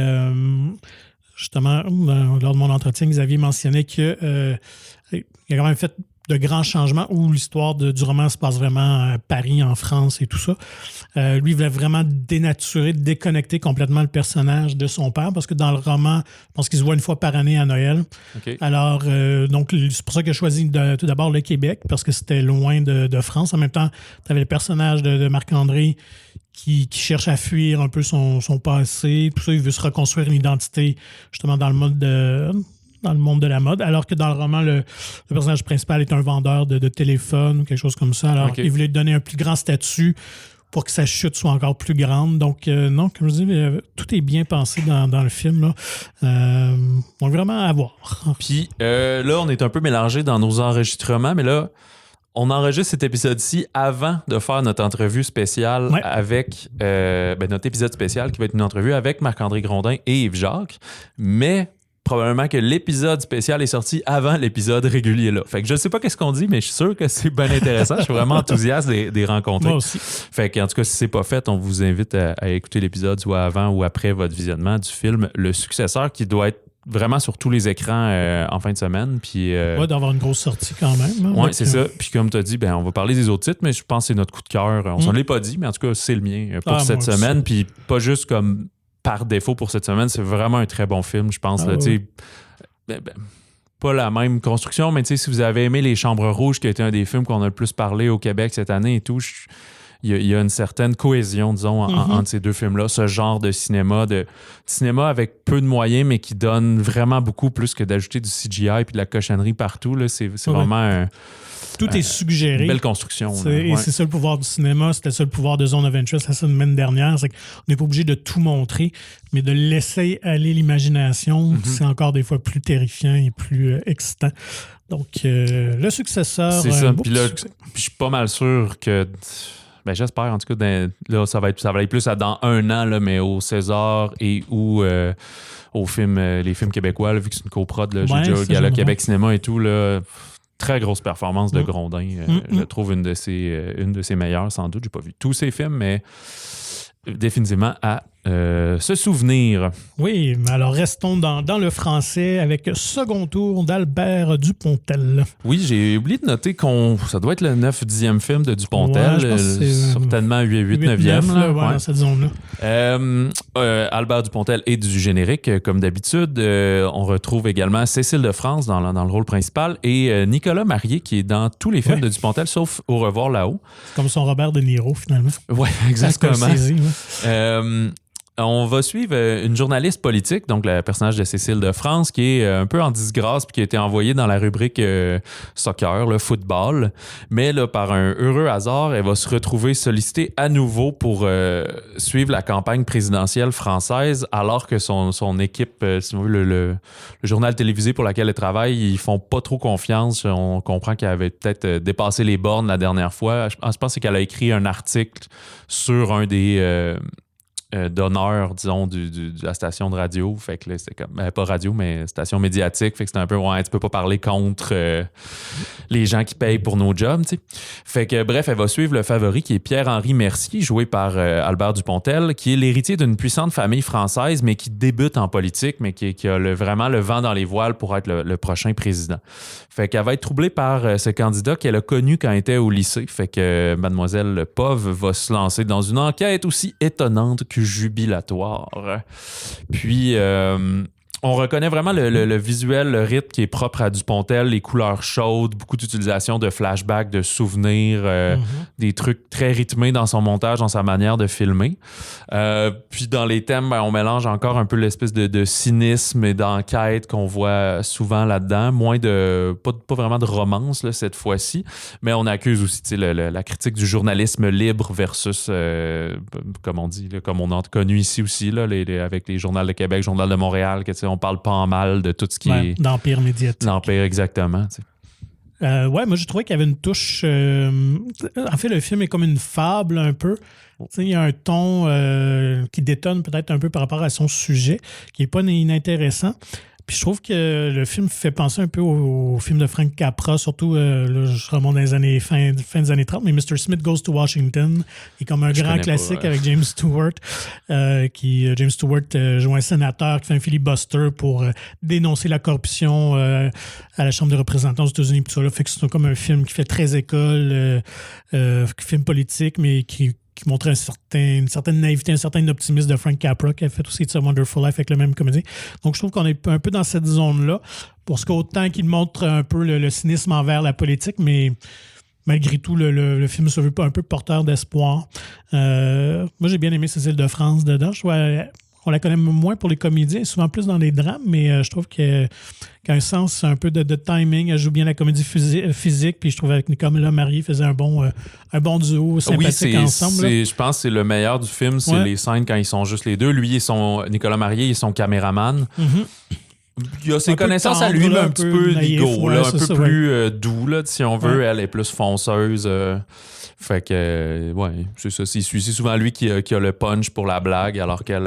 Justement, lors de mon entretien, Xavier mentionnait qu'il a quand même fait de grands changements où l'histoire du roman se passe vraiment à Paris, en France et tout ça. Lui, il voulait vraiment dénaturer, déconnecter complètement le personnage de son père parce que dans le roman, je pense qu'il se voit une fois par année à Noël. Okay. Alors, donc, c'est pour ça qu'il a choisi tout d'abord le Québec parce que c'était loin de France. En même temps, tu avais le personnage de Marc-André qui cherche à fuir un peu son passé. Tout ça, il veut se reconstruire une identité justement dans le monde de la mode, alors que dans le roman, le personnage principal est un vendeur de téléphone ou quelque chose comme ça. Alors, il voulait lui donner un plus grand statut pour que sa chute soit encore plus grande. Donc, non, comme je dis, tout est bien pensé dans le film. Là. Donc, vraiment à voir. Puis là, on est un peu mélangé dans nos enregistrements, mais là, on enregistre cet épisode-ci avant de faire notre entrevue spéciale avec... notre épisode spécial qui va être une entrevue avec Marc-André Grondin et Yves Jacques. Mais probablement que l'épisode spécial est sorti avant l'épisode régulier là. Fait que je sais pas qu'est-ce qu'on dit, mais je suis sûr que c'est bien intéressant. Je suis vraiment enthousiaste des rencontrer. Moi aussi. Fait qu'en tout cas, si c'est pas fait, on vous invite à écouter l'épisode soit avant ou après votre visionnement du film Le Successeur qui doit être vraiment sur tous les écrans en fin de semaine. Puis, d'avoir une grosse sortie quand même. Hein, oui, c'est ça. Puis comme tu as dit, on va parler des autres titres, mais je pense que c'est notre coup de cœur. On s'en l'est pas dit, mais en tout cas, c'est le mien pour cette semaine. Puis pas juste comme par défaut pour cette semaine. C'est vraiment un très bon film, je pense. Pas la même construction, mais si vous avez aimé Les Chambres Rouges, qui a été un des films qu'on a le plus parlé au Québec cette année et tout, il y a une certaine cohésion, disons, entre ces deux films-là. Ce genre de cinéma avec peu de moyens, mais qui donne vraiment beaucoup plus que d'ajouter du CGI et de la cochonnerie partout. Là. C'est vraiment tout est suggéré. Une belle construction. Et c'est ça le pouvoir du cinéma. C'était ça le pouvoir de Zone of Interest la semaine dernière. C'est qu'on n'est pas obligé de tout montrer, mais de laisser aller l'imagination. C'est encore des fois plus terrifiant et plus excitant. Donc, Le Successeur. C'est ça. Puis là, je suis pas mal sûr que... j'espère, en tout cas, là, ça va aller plus à dans un an, là, mais au César et ou les films québécois, là, vu que c'est une coprod, là, j'ai déjà Gala Québec Cinéma et tout, là, très grosse performance de Grondin. Je trouve une de ses meilleures, sans doute. J'ai pas vu tous ses films, mais définitivement à se souvenir. Oui, mais alors restons dans le français avec Second Tour d'Albert Dupontel. Oui, j'ai oublié de noter ça doit être le 9-10e film de Dupontel, certainement 8-9e. Dans cette zone-là. Albert Dupontel est du générique, comme d'habitude. On retrouve également Cécile de France dans le rôle principal et Nicolas Marié qui est dans tous les films de Dupontel, sauf Au revoir là-haut. C'est comme son Robert De Niro, finalement. Oui, exactement. On va suivre une journaliste politique, donc le personnage de Cécile de France, qui est un peu en disgrâce puis qui a été envoyée dans la rubrique soccer, le football. Mais là, par un heureux hasard, elle va se retrouver sollicitée à nouveau pour suivre la campagne présidentielle française, alors que son équipe, si vous voulez, le journal télévisé pour lequel elle travaille, ils font pas trop confiance. On comprend qu'elle avait peut-être dépassé les bornes la dernière fois. Je pense qu'elle a écrit un article sur un des... d'honneur, disons, de la station de radio. Fait que là, c'était comme... pas radio, mais station médiatique. Fait que c'était un peu... tu peux pas parler contre les gens qui payent pour nos jobs, tu sais. Fait que, bref, elle va suivre le favori qui est Pierre-Henri Mercier, joué par Albert Dupontel, qui est l'héritier d'une puissante famille française, mais qui débute en politique, mais qui a vraiment le vent dans les voiles pour être le prochain président. Fait qu'elle va être troublée par ce candidat qu'elle a connu quand elle était au lycée. Fait que Mademoiselle Pov va se lancer dans une enquête aussi étonnante que jubilatoire. Puis, on reconnaît vraiment le visuel, le rythme qui est propre à Dupontel, les couleurs chaudes, beaucoup d'utilisation de flashbacks, de souvenirs, des trucs très rythmés dans son montage, dans sa manière de filmer. Puis dans les thèmes, on mélange encore un peu l'espèce de cynisme et d'enquête qu'on voit souvent là-dedans. Moins de... Pas vraiment de romance là, cette fois-ci, mais on accuse aussi la critique du journalisme libre versus, comme on dit, là, comme on a connu ici aussi, là, avec les Journal de Québec, Journal de Montréal, que on parle pas en mal de tout ce qui est... L'empire médiatique. L'empire, exactement. Moi, j'ai trouvé qu'il y avait une touche... En fait, le film est comme une fable un peu. Il y a un ton qui détonne peut-être un peu par rapport à son sujet, qui n'est pas inintéressant. Puis je trouve que le film fait penser un peu au film de Frank Capra, surtout, là, je remonte dans les années fin des années 30, mais Mr. Smith Goes to Washington est comme un grand classique avec James Stewart, James Stewart joue un sénateur qui fait un filibuster pour dénoncer la corruption à la Chambre des représentants aux États-Unis. Puis ça, là, fait que c'est comme un film qui fait très école, film politique, mais qui montrait une certaine naïveté, un certain optimisme de Frank Capra, qui a fait aussi It's a Wonderful Life avec le même comédien. Donc, je trouve qu'on est un peu dans cette zone-là, parce qu'autant qu'il montre un peu le cynisme envers la politique, mais malgré tout, le film se veut pas un peu porteur d'espoir. Moi, j'ai bien aimé Cécile de France dedans. On la connaît moins pour les comédiens, souvent plus dans les drames, mais je trouve qu'elle a un sens un peu de timing. Elle joue bien la comédie physique, puis je trouve avec Nicolas Marié faisait un bon duo sympathique ensemble. Je pense que c'est le meilleur du film, c'est les scènes quand ils sont juste les deux. Lui, Nicolas Marié, il est son caméraman. Mm-hmm. Il a ses connaissances à lui, mais un petit peu d'ego, un peu plus doux, là, si on veut. Elle est plus fonceuse. Fait que, c'est ça. C'est souvent lui qui a le punch pour la blague, alors qu'elle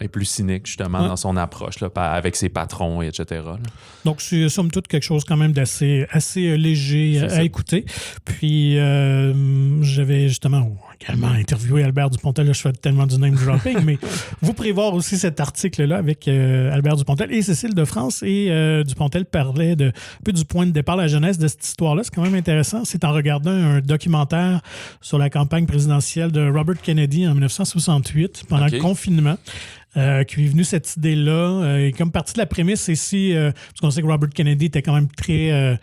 est plus cynique, justement, dans son approche, là, avec ses patrons, etc. Là. Donc, c'est somme toute quelque chose quand même d'assez léger à écouter. Puis, j'avais justement également interviewé Albert Dupontel. Là, je fais tellement du name dropping, mais vous pourrez voir aussi cet article-là avec Albert Dupontel et Cécile de France. Et Dupontel parlait un peu du point de départ, la jeunesse de cette histoire-là. C'est quand même intéressant. C'est en regardant un documentaire sur la campagne présidentielle de Robert Kennedy en 1968, pendant le confinement. Qui est venu cette idée-là. Et comme partie de la prémisse ici, parce qu'on sait que Robert Kennedy était quand même très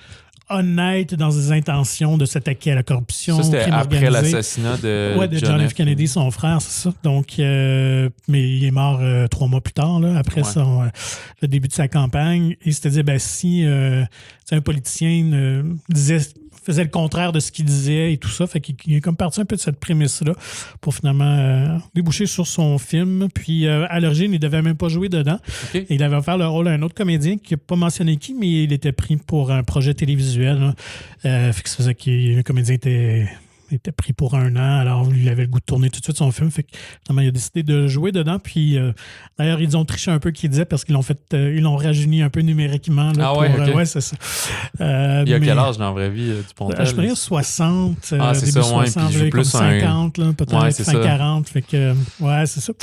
honnête dans ses intentions de s'attaquer à la corruption. Ça, c'était après l'assassinat de John F. Kennedy, son frère, c'est ça. Donc, mais il est mort 3 mois plus tard, là, après le début de sa campagne. Et il s'était dit, si un politicien faisait le contraire de ce qu'il disait et tout ça. Fait qu'il est comme parti un peu de cette prémisse-là pour finalement déboucher sur son film. Puis à l'origine, il devait même pas jouer dedans. Okay. Et il avait offert le rôle à un autre comédien qui n'a pas mentionné qui, mais il était pris pour un projet télévisuel. Fait que ça faisait que le comédien était pris pour 1 an, alors lui, il avait le goût de tourner tout de suite son film. Fait que finalement, il a décidé de jouer dedans. Puis d'ailleurs, ils ont triché un peu, qu'il disait, parce qu'ils l'ont rajeuni un peu numériquement. Là, OK. C'est ça. Il y a quel âge dans la vraie vie, Dupontel? Je peux dire 60, c'est début ça, 60, puis comme 50, là, peut-être 40. Fait que, c'est ça.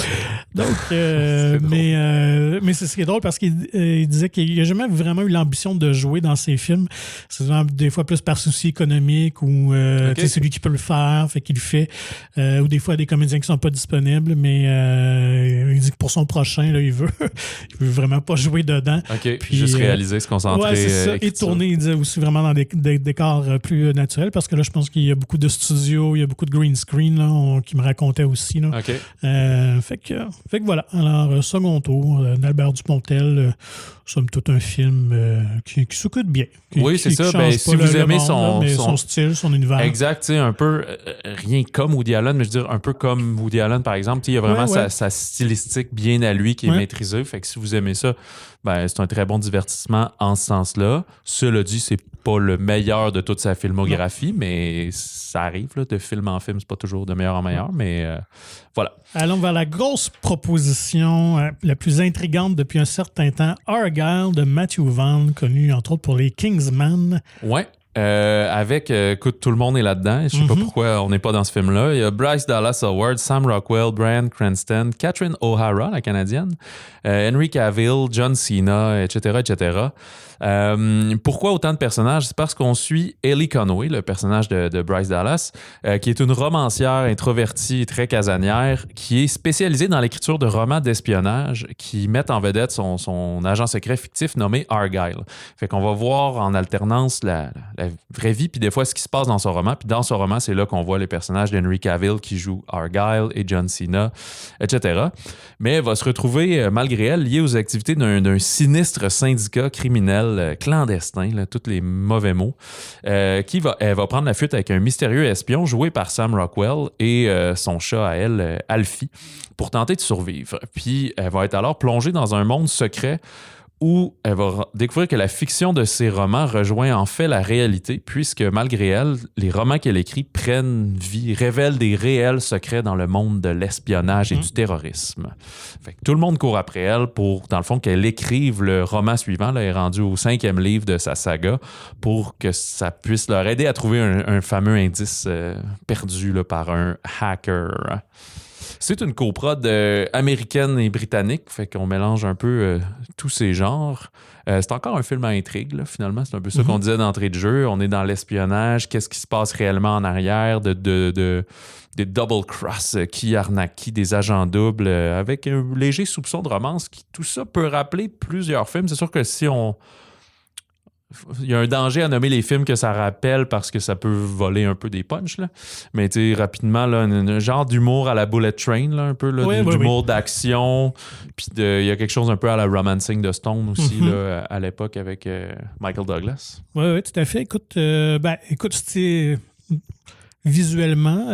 Donc, mais c'est ce qui est drôle, parce qu'il disait qu'il n'a jamais vraiment eu l'ambition de jouer dans ses films. C'est souvent des fois plus par souci économique ou c'est lui qui peut le faire, fait qu'il le fait. Ou des fois, des comédiens qui sont pas disponibles, mais il dit que pour son prochain, là, il veut vraiment pas jouer dedans. OK, puis juste réaliser, se concentrer. C'est ça. Et tourner, il disait aussi vraiment dans des décors plus naturels, parce que là, je pense qu'il y a beaucoup de studios, il y a beaucoup de green screen là, qui me racontait aussi. Là. OK. Fait que voilà. Alors, second tour d'Albert Dupontel, somme toute un film qui s'occupe bien. C'est ça. Si vous aimez son style, son univers. Exact, tu sais, un peu rien comme Woody Allen, mais je veux dire un peu comme Woody Allen, par exemple. Il y a vraiment sa stylistique bien à lui qui est maîtrisée. Fait que si vous aimez ça, c'est un très bon divertissement en ce sens-là. Cela dit, c'est pas le meilleur de toute sa filmographie, mais ça arrive, là, de film en film, c'est pas toujours de meilleur en meilleur, mais voilà. Allons vers la grosse proposition, la plus intrigante depuis un certain temps, Argylle de Matthew Vaughn, connu entre autres pour les Kingsman. Ouais. Écoute, tout le monde est là-dedans. Je sais pas pourquoi on n'est pas dans ce film-là. Il y a Bryce Dallas Howard, Sam Rockwell, Bryan Cranston, Catherine O'Hara, la Canadienne, Henry Cavill, John Cena, etc., etc. Pourquoi autant de personnages? C'est parce qu'on suit Ellie Conway, le personnage de Bryce Dallas, qui est une romancière introvertie, très casanière, qui est spécialisée dans l'écriture de romans d'espionnage qui mettent en vedette son agent secret fictif nommé Argyle. Fait qu'on va voir en alternance la vraie vie, puis des fois ce qui se passe dans son roman. Puis dans son roman, c'est là qu'on voit les personnages d'Henry Cavill qui joue Argyle et John Cena, etc. Mais elle va se retrouver, malgré elle, liée aux activités d'un sinistre syndicat criminel clandestin, là, tous les mauvais mots, elle va prendre la fuite avec un mystérieux espion joué par Sam Rockwell et son chat à elle, Alfie, pour tenter de survivre. Puis elle va être alors plongée dans un monde secret où elle va découvrir que la fiction de ses romans rejoint en fait la réalité, puisque malgré elle, les romans qu'elle écrit prennent vie, révèlent des réels secrets dans le monde de l'espionnage et du terrorisme. Fait que tout le monde court après elle pour, dans le fond, qu'elle écrive le roman suivant. Là, elle est rendue au 5e livre de sa saga pour que ça puisse leur aider à trouver un fameux indice perdu là, par un hacker. C'est une coprode américaine et britannique, fait qu'on mélange un peu tous ces genres. C'est encore un film à intrigue, là, finalement. C'est un peu ça qu'on disait d'entrée de jeu. On est dans l'espionnage, qu'est-ce qui se passe réellement en arrière, des double cross, qui arnaque qui, des agents doubles, avec un léger soupçon de romance. Tout ça peut rappeler plusieurs films. C'est sûr que si on... Il y a un danger à nommer les films que ça rappelle parce que ça peut voler un peu des punchs. Là. Mais tu sais, rapidement, là, un genre d'humour à la Bullet Train, là, un peu, là, d'humour d'action. Puis il y a quelque chose un peu à la Romancing de Stone aussi, là, à l'époque avec Michael Douglas. Oui, tout à fait. Écoute, c'était... Visuellement,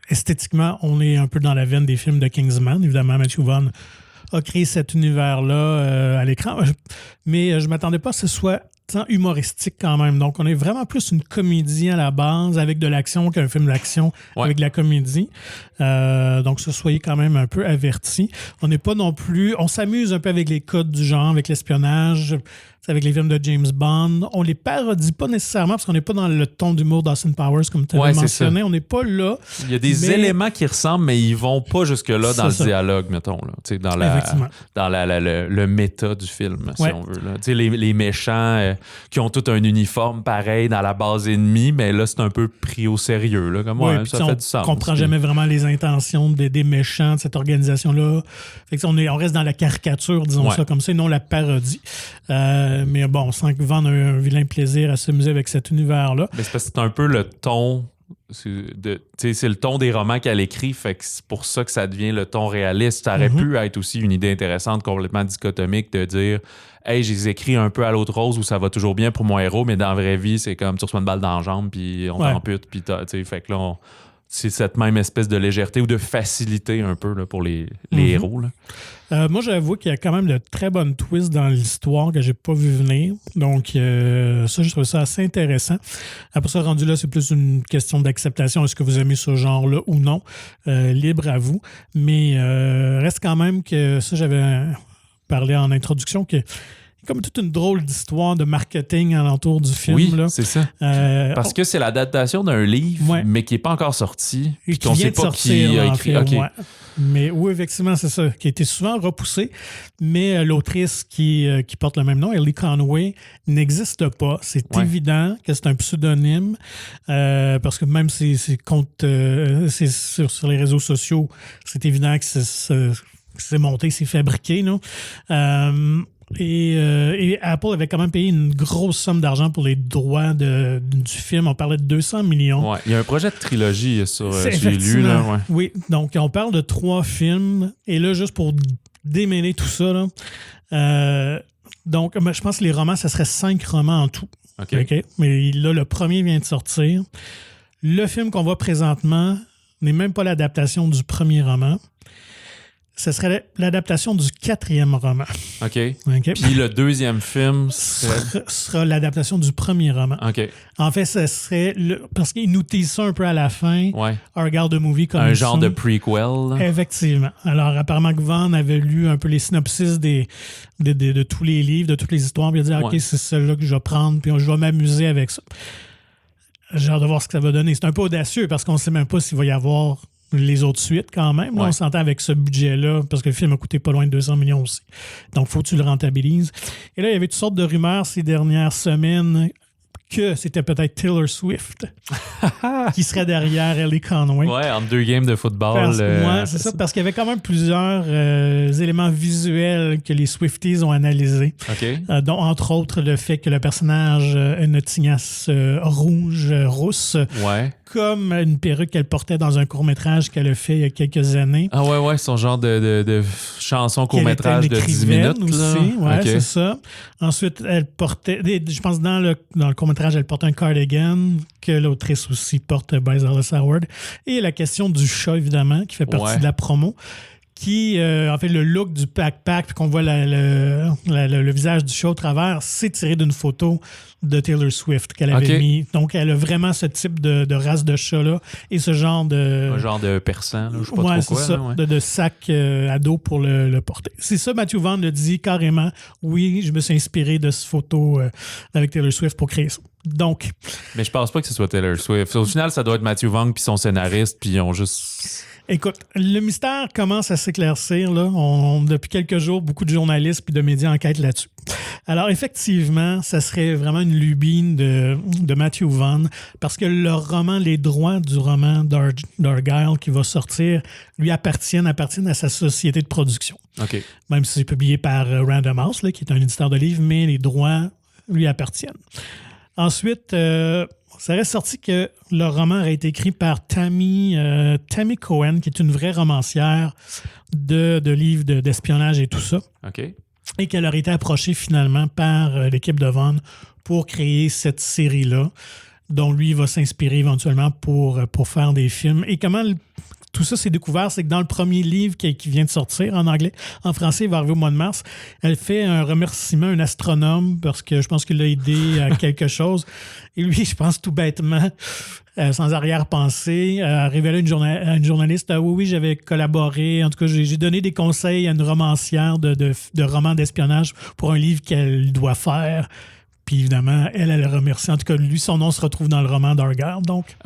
esthétiquement, on est un peu dans la veine des films de Kingsman. Évidemment, Matthew Vaughn a créé cet univers-là à l'écran. Mais je ne m'attendais pas à ce que ce soit tant humoristique quand même. Donc, on est vraiment plus une comédie à la base avec de l'action qu'un film d'action avec de la comédie. Donc, soyez quand même un peu avertis. On n'est pas non plus... On s'amuse un peu avec les codes du genre, avec l'espionnage, avec les films de James Bond. On les parodie pas nécessairement parce qu'on n'est pas dans le ton d'humour d'Austin Powers, comme tu avais mentionné. On n'est pas là. Il y a des éléments qui ressemblent, mais ils vont pas jusque-là dans le dialogue, mettons. Là, dans le méta du film, si on veut. Là. Les méchants qui ont tout un uniforme pareil dans la base ennemie, mais là, c'est un peu pris au sérieux. Là, comme, ça fait du sens. On comprend jamais vraiment les intentions des méchants de cette organisation-là. Fait que on reste dans la caricature, disons ça comme ça, et non la parodie. Mais bon, on sent que Vaughn a un vilain plaisir à s'amuser avec cet univers-là. Mais c'est parce que c'est un peu le ton... C'est le ton des romans qu'elle écrit, fait que c'est pour ça que ça devient le ton réaliste. Ça aurait pu être aussi une idée intéressante, complètement dichotomique, de dire « Hey, j'ai écrit un peu à l'autre rose où ça va toujours bien pour mon héros, mais dans la vraie vie, c'est comme tu reçois une balle dans la jambe, puis on t'ampute, puis fait que là, c'est cette même espèce de légèreté ou de facilité un peu là, pour les héros. Là. Moi, j'avoue qu'il y a quand même de très bonnes twists dans l'histoire que j'ai pas vu venir. Donc, ça, je trouve ça assez intéressant. Après ça, rendu là, c'est plus une question d'acceptation. Est-ce que vous aimez ce genre-là ou non? Libre à vous. Mais reste quand même que ça, j'avais parlé en introduction que comme toute une drôle d'histoire de marketing alentour du film. Oui, là. c'est ça. Parce que c'est l'adaptation d'un livre, mais qui n'est pas encore sorti. Et qui vient de sortir, qui a écrit. Okay. Mais oui, effectivement, c'est ça. Qui a été souvent repoussé. Mais l'autrice qui porte le même nom, Ellie Conway, n'existe pas. C'est évident que c'est un pseudonyme. Parce que même c'est sur les réseaux sociaux, c'est évident que c'est monté, c'est fabriqué. Non? Et Apple avait quand même payé une grosse somme d'argent pour les droits du film. On parlait de 200 millions. Ouais, il y a un projet de trilogie sur j'ai lu. Là, Oui, donc on parle de 3 films. Et là, juste pour démêler tout ça, là, donc je pense que les romans, ça serait 5 romans en tout. Okay. Mais là, le premier vient de sortir. Le film qu'on voit présentement n'est même pas l'adaptation du premier roman. Ce serait l'adaptation du 4e roman. OK. Puis le 2e film sera l'adaptation du premier roman. OK. En fait, ce serait... parce qu'il nous tease ça un peu à la fin. Ouais. Un regard de movie comme un genre de prequel. Effectivement. Alors, apparemment que Vaughn avait lu un peu les synopsis de tous les livres, de toutes les histoires, puis il a dit, OK, c'est celle-là que je vais prendre, puis je vais m'amuser avec ça. J'ai hâte de voir ce que ça va donner. C'est un peu audacieux parce qu'on ne sait même pas s'il va y avoir les autres suites quand même. Là, on s'entend avec ce budget-là parce que le film a coûté pas loin de 200 millions aussi. Donc, il faut que tu le rentabilises. Et là, il y avait toutes sortes de rumeurs ces dernières semaines que c'était peut-être Taylor Swift qui serait derrière Ellie Conway. Ouais, en 2 games de football. C'est ça, parce qu'il y avait quand même plusieurs éléments visuels que les Swifties ont analysés. Dont, entre autres, le fait que le personnage a une tignasse rousse, comme une perruque qu'elle portait dans un court-métrage qu'elle a fait il y a quelques années. Ah ouais, son genre de chanson court-métrage de 10 minutes. Aussi, c'est ça. Ensuite, elle portait, je pense dans le court-métrage, elle porte un cardigan que l'autrice aussi porte, Bryce Dallas Howard. Et la question du chat, évidemment, qui fait partie de la promo, qui, en fait, le look du backpack, puis qu'on voit le visage du chat au travers, c'est tiré d'une photo de Taylor Swift qu'elle avait mis. Donc, elle a vraiment ce type de race de chat-là et ce genre de... Un genre de persan, là, je sais pas trop quoi. C'est ça, de sac à dos pour le porter. C'est ça, Matthew Vaughn le dit carrément. Oui, je me suis inspiré de cette photo avec Taylor Swift pour créer ça. Donc... Mais je pense pas que ce soit Taylor Swift. Au final, ça doit être Matthew Vaughn puis son scénariste, puis ils ont juste... Écoute, le mystère commence à s'éclaircir. Là. Depuis quelques jours, beaucoup de journalistes et de médias enquêtent là-dessus. Alors, effectivement, ça serait vraiment une lubine de Matthew Vaughn parce que les droits du roman d'Argyle qui va sortir lui appartiennent à sa société de production. Même si c'est publié par Random House, là, qui est un éditeur de livres, mais les droits lui appartiennent. Ensuite, ça reste sorti que le roman aurait été écrit par Tammy Cohen, qui est une vraie romancière de livres d'espionnage et tout ça. Et qu'elle aurait été approchée finalement par l'équipe de Vaughn pour créer cette série-là, dont lui va s'inspirer éventuellement pour faire des films. Et comment tout ça s'est découvert, c'est que dans le premier livre qui vient de sortir en anglais, en français, il va arriver au mois de mars, elle fait un remerciement à un astronome parce que je pense qu'il l'a aidé à quelque chose. Et lui, je pense tout bêtement, sans arrière-pensée, a révélé à une journaliste, oui, j'avais collaboré, en tout cas, j'ai donné des conseils à une romancière de romans d'espionnage pour un livre qu'elle doit faire. Puis évidemment, elle le remercie. En tout cas, lui, son nom se retrouve dans le roman d'Argyle. Donc,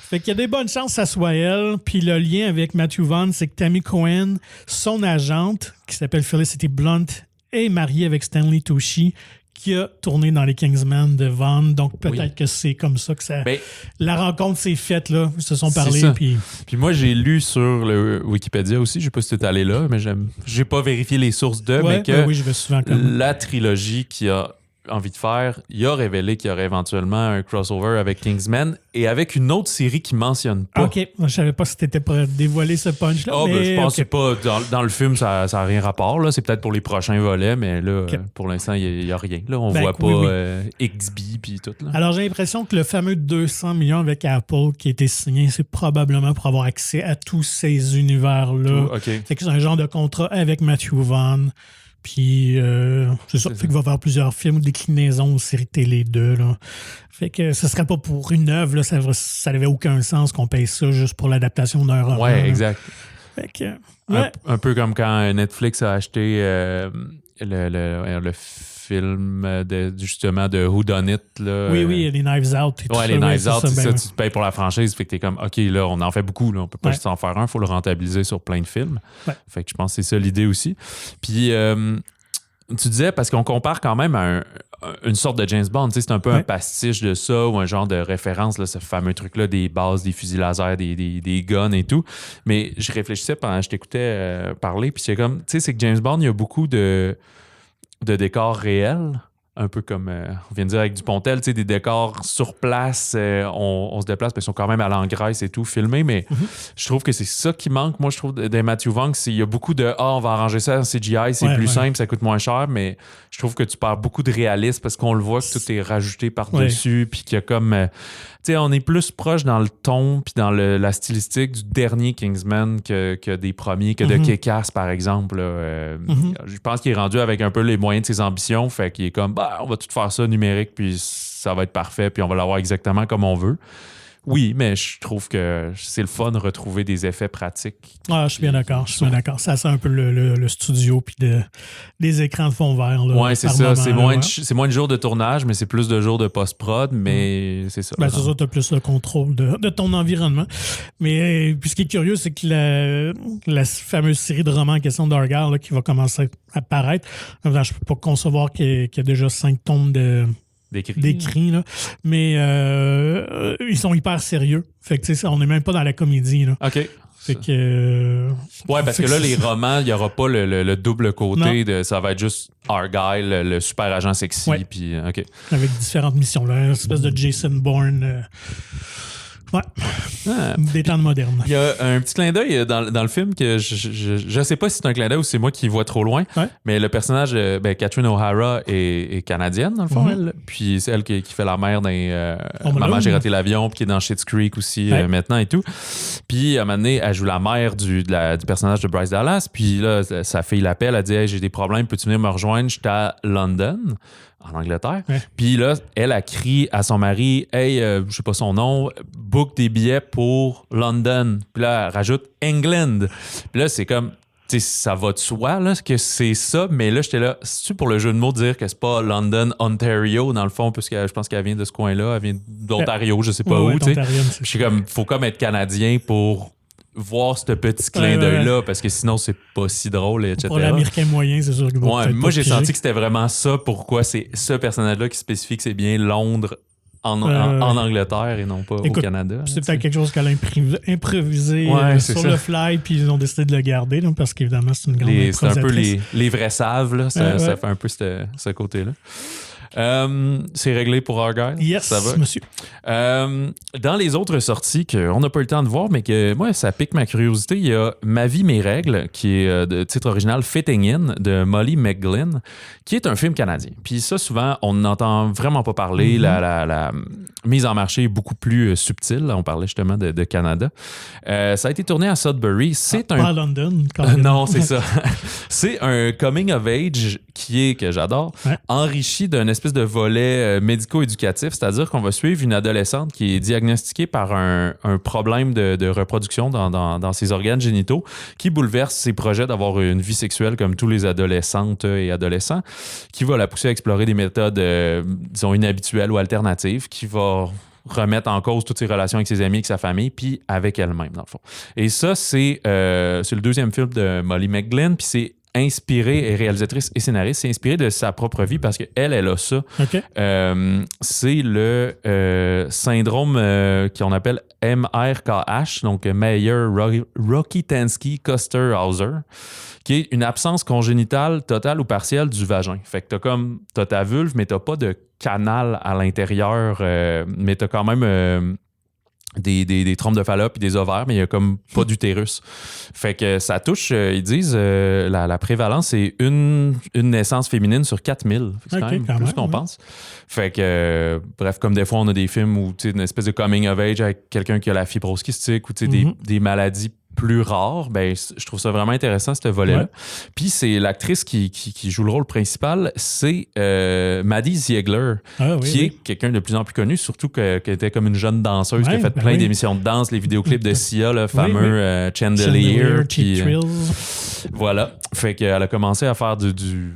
fait qu'il y a des bonnes chances que ça soit elle. Puis le lien avec Matthew Vaughn, c'est que Tammy Cohen, son agente, qui s'appelle Felicity Blunt, est mariée avec Stanley Tucci, qui a tourné dans les Kingsman de Vaughn. Donc peut-être que c'est comme ça que la rencontre s'est faite. Là. Ils se sont parlé. Puis moi, j'ai lu sur le Wikipédia aussi, je sais pas si tu es allé là, mais j'ai pas vérifié les sources mais que je vais souvent comme la trilogie qui a envie de faire, il a révélé qu'il y aurait éventuellement un crossover avec Kingsman et avec une autre série qui mentionne pas. OK. Je savais pas si tu étais prêt à dévoiler ce punch-là. Je pense que pas. Dans le film, ça n'a rien rapport. Là. C'est peut-être pour les prochains volets, mais là, pour l'instant, il n'y a rien. Là, on voit pas XB puis tout. Là. Alors, j'ai l'impression que le fameux 200 millions avec Apple qui a été signé, c'est probablement pour avoir accès à tous ces univers-là. C'est que c'est un genre de contrat avec Matthew Vaughn. Puis, c'est ça. Fait qu'il va faire plusieurs films ou déclinaisons aux séries télé 2. Là. Fait que ce serait pas pour une œuvre. Là, ça n'avait aucun sens qu'on paye ça juste pour l'adaptation d'un roman. Ouais, exact. Fait que, un peu comme quand Netflix a acheté le film justement de Whodunit. Là, oui, les Knives Out. Et tout les Knives Out, c'est ça. Tu payes pour la franchise. Fait que t'es comme, OK, là, on en fait beaucoup. Là, on peut pas juste en faire un. Il faut le rentabiliser sur plein de films. Fait que je pense que c'est ça l'idée aussi. Puis, tu disais, parce qu'on compare quand même à une sorte de James Bond. C'est un peu un pastiche de ça ou un genre de référence, là, ce fameux truc-là, des bases, des fusils laser, des guns et tout. Mais je réfléchissais pendant que je t'écoutais parler. Puis c'est comme, tu sais, c'est que James Bond, il y a beaucoup de décors réels, un peu comme on vient de dire avec Dupontel, tu sais, des décors sur place, on se déplace, mais ils sont quand même allés en Grèce et tout, filmés, mais je trouve que c'est ça qui manque, moi, je trouve, des Matthew Vaughn, il y a beaucoup de « on va arranger ça en CGI, c'est plus simple, ça coûte moins cher », mais je trouve que tu perds beaucoup de réalisme parce qu'on le voit que tout est rajouté par-dessus, puis qu'il y a comme... tu sais, on est plus proche dans le ton puis dans la stylistique du dernier Kingsman que des premiers, que de Kick-Ass, par exemple. Je pense qu'il est rendu avec un peu les moyens de ses ambitions, fait qu'il est comme, on va tout faire ça numérique, puis ça va être parfait, puis on va l'avoir exactement comme on veut. Oui, mais je trouve que c'est le fun de retrouver des effets pratiques. Ah, je suis bien d'accord. Ça sent un peu le studio puis des écrans de fond vert. Oui, c'est ça. C'est moins de jours de tournage, mais c'est plus de jours de post-prod, mais c'est ça. C'est ça, tu as plus le contrôle de ton environnement. Mais puis ce qui est curieux, c'est que la fameuse série de romans en question d'Argylle qui va commencer à apparaître, je ne peux pas concevoir qu'il y a déjà 5 tomes d'écrits, là. Mais ils sont hyper sérieux. Fait que on n'est même pas dans la comédie. Là. OK. Fait que, parce que là, les romans, il n'y aura pas le double côté de ça va être juste Argylle, le super agent sexy. Puis, OK. Avec différentes missions. Là, une espèce de Jason Bourne. Des temps modernes. Il y a un petit clin d'œil dans le film que je sais pas si c'est un clin d'œil ou c'est moi qui vois trop loin, mais le personnage, Catherine O'Hara est canadienne, dans le fond, elle. Puis c'est elle qui fait la mère dans Maman, j'ai raté l'avion, puis qui est dans Schitt's Creek aussi maintenant et tout. Puis à un moment donné, elle joue la mère du personnage de Bryce Dallas, puis là, sa fille l'appelle, elle dit « Hey, j'ai des problèmes, peux-tu venir me rejoindre? J'étais à London. » en Angleterre. Puis là, elle a crié à son mari, « Hey, je sais pas son nom, book des billets pour London. » Puis là, elle rajoute « England. » Puis là, c'est comme, tu sais, ça va de soi là, que c'est ça, mais là, j'étais là, c'est-tu pour le jeu de mots de dire que c'est pas London, Ontario, dans le fond, parce que je pense qu'elle vient de ce coin-là, elle vient d'Ontario, je sais pas où, tu sais. Je suis comme, faut comme être Canadien pour voir ce petit clin d'œil-là, parce que sinon, c'est pas si drôle, etc. Pour l'Américain moyen, c'est sûr que moi, j'ai senti que c'était vraiment ça, pourquoi c'est ce personnage-là qui spécifie que c'est bien Londres en Angleterre et non pas au Canada. C'est peut-être quelque chose qu'elle a improvisé sur le fly, puis ils ont décidé de le garder, là, parce qu'évidemment, c'est une grande improvisatrice. C'est un peu les vrais savent, là, ça fait un peu ce côté-là. C'est réglé pour Argylle? Yes, ça va? monsieur. Dans les autres sorties qu'on n'a pas eu le temps de voir, mais que moi, ça pique ma curiosité, il y a Ma vie, mes règles, qui est de titre original Fitting In, de Molly McGlynn, qui est un film canadien. Puis ça, souvent, on n'entend vraiment pas parler. La mise en marché est beaucoup plus subtile. On parlait justement de Canada. Ça a été tourné à Sudbury. Pas à London. Non, c'est ça. C'est un coming of age que j'adore, enrichi d'un espèce de volet médico-éducatif, c'est-à-dire qu'on va suivre une adolescente qui est diagnostiquée par un problème de reproduction dans ses organes génitaux qui bouleverse ses projets d'avoir une vie sexuelle comme tous les adolescentes et adolescents, qui va la pousser à explorer des méthodes, disons, inhabituelles ou alternatives, qui va remettre en cause toutes ses relations avec ses amis, avec sa famille, puis avec elle-même, dans le fond. Et ça, c'est le deuxième film de Molly McGlynn, puis c'est inspiré, et réalisatrice et scénariste, c'est inspiré de sa propre vie parce qu'elle a ça. Okay. C'est le syndrome qu'on appelle MRKH, donc Rokitansky-Kuster-Hauser, qui est une absence congénitale totale ou partielle du vagin. Fait que t'as ta vulve, mais t'as pas de canal à l'intérieur, mais t'as quand même des trompes de Fallope et des ovaires, mais il n'y a comme pas d'utérus. Fait que ça touche, ils disent, la prévalence, c'est une naissance féminine sur 4000. C'est quand même plus qu'on pense. Fait que, bref, comme des fois, on a des films où, tu sais, une espèce de coming of age avec quelqu'un qui a la fibrose kystique ou, tu sais, des maladies plus rares, ben je trouve ça vraiment intéressant, ce volet-là. Puis c'est l'actrice qui joue le rôle principal, c'est Maddie Ziegler, qui est quelqu'un de plus en plus connu, surtout qu'elle était comme une jeune danseuse qui a fait plein d'émissions de danse, les vidéoclips de Sia, le fameux Chandelier. Puis, voilà. Fait qu'elle a commencé à faire du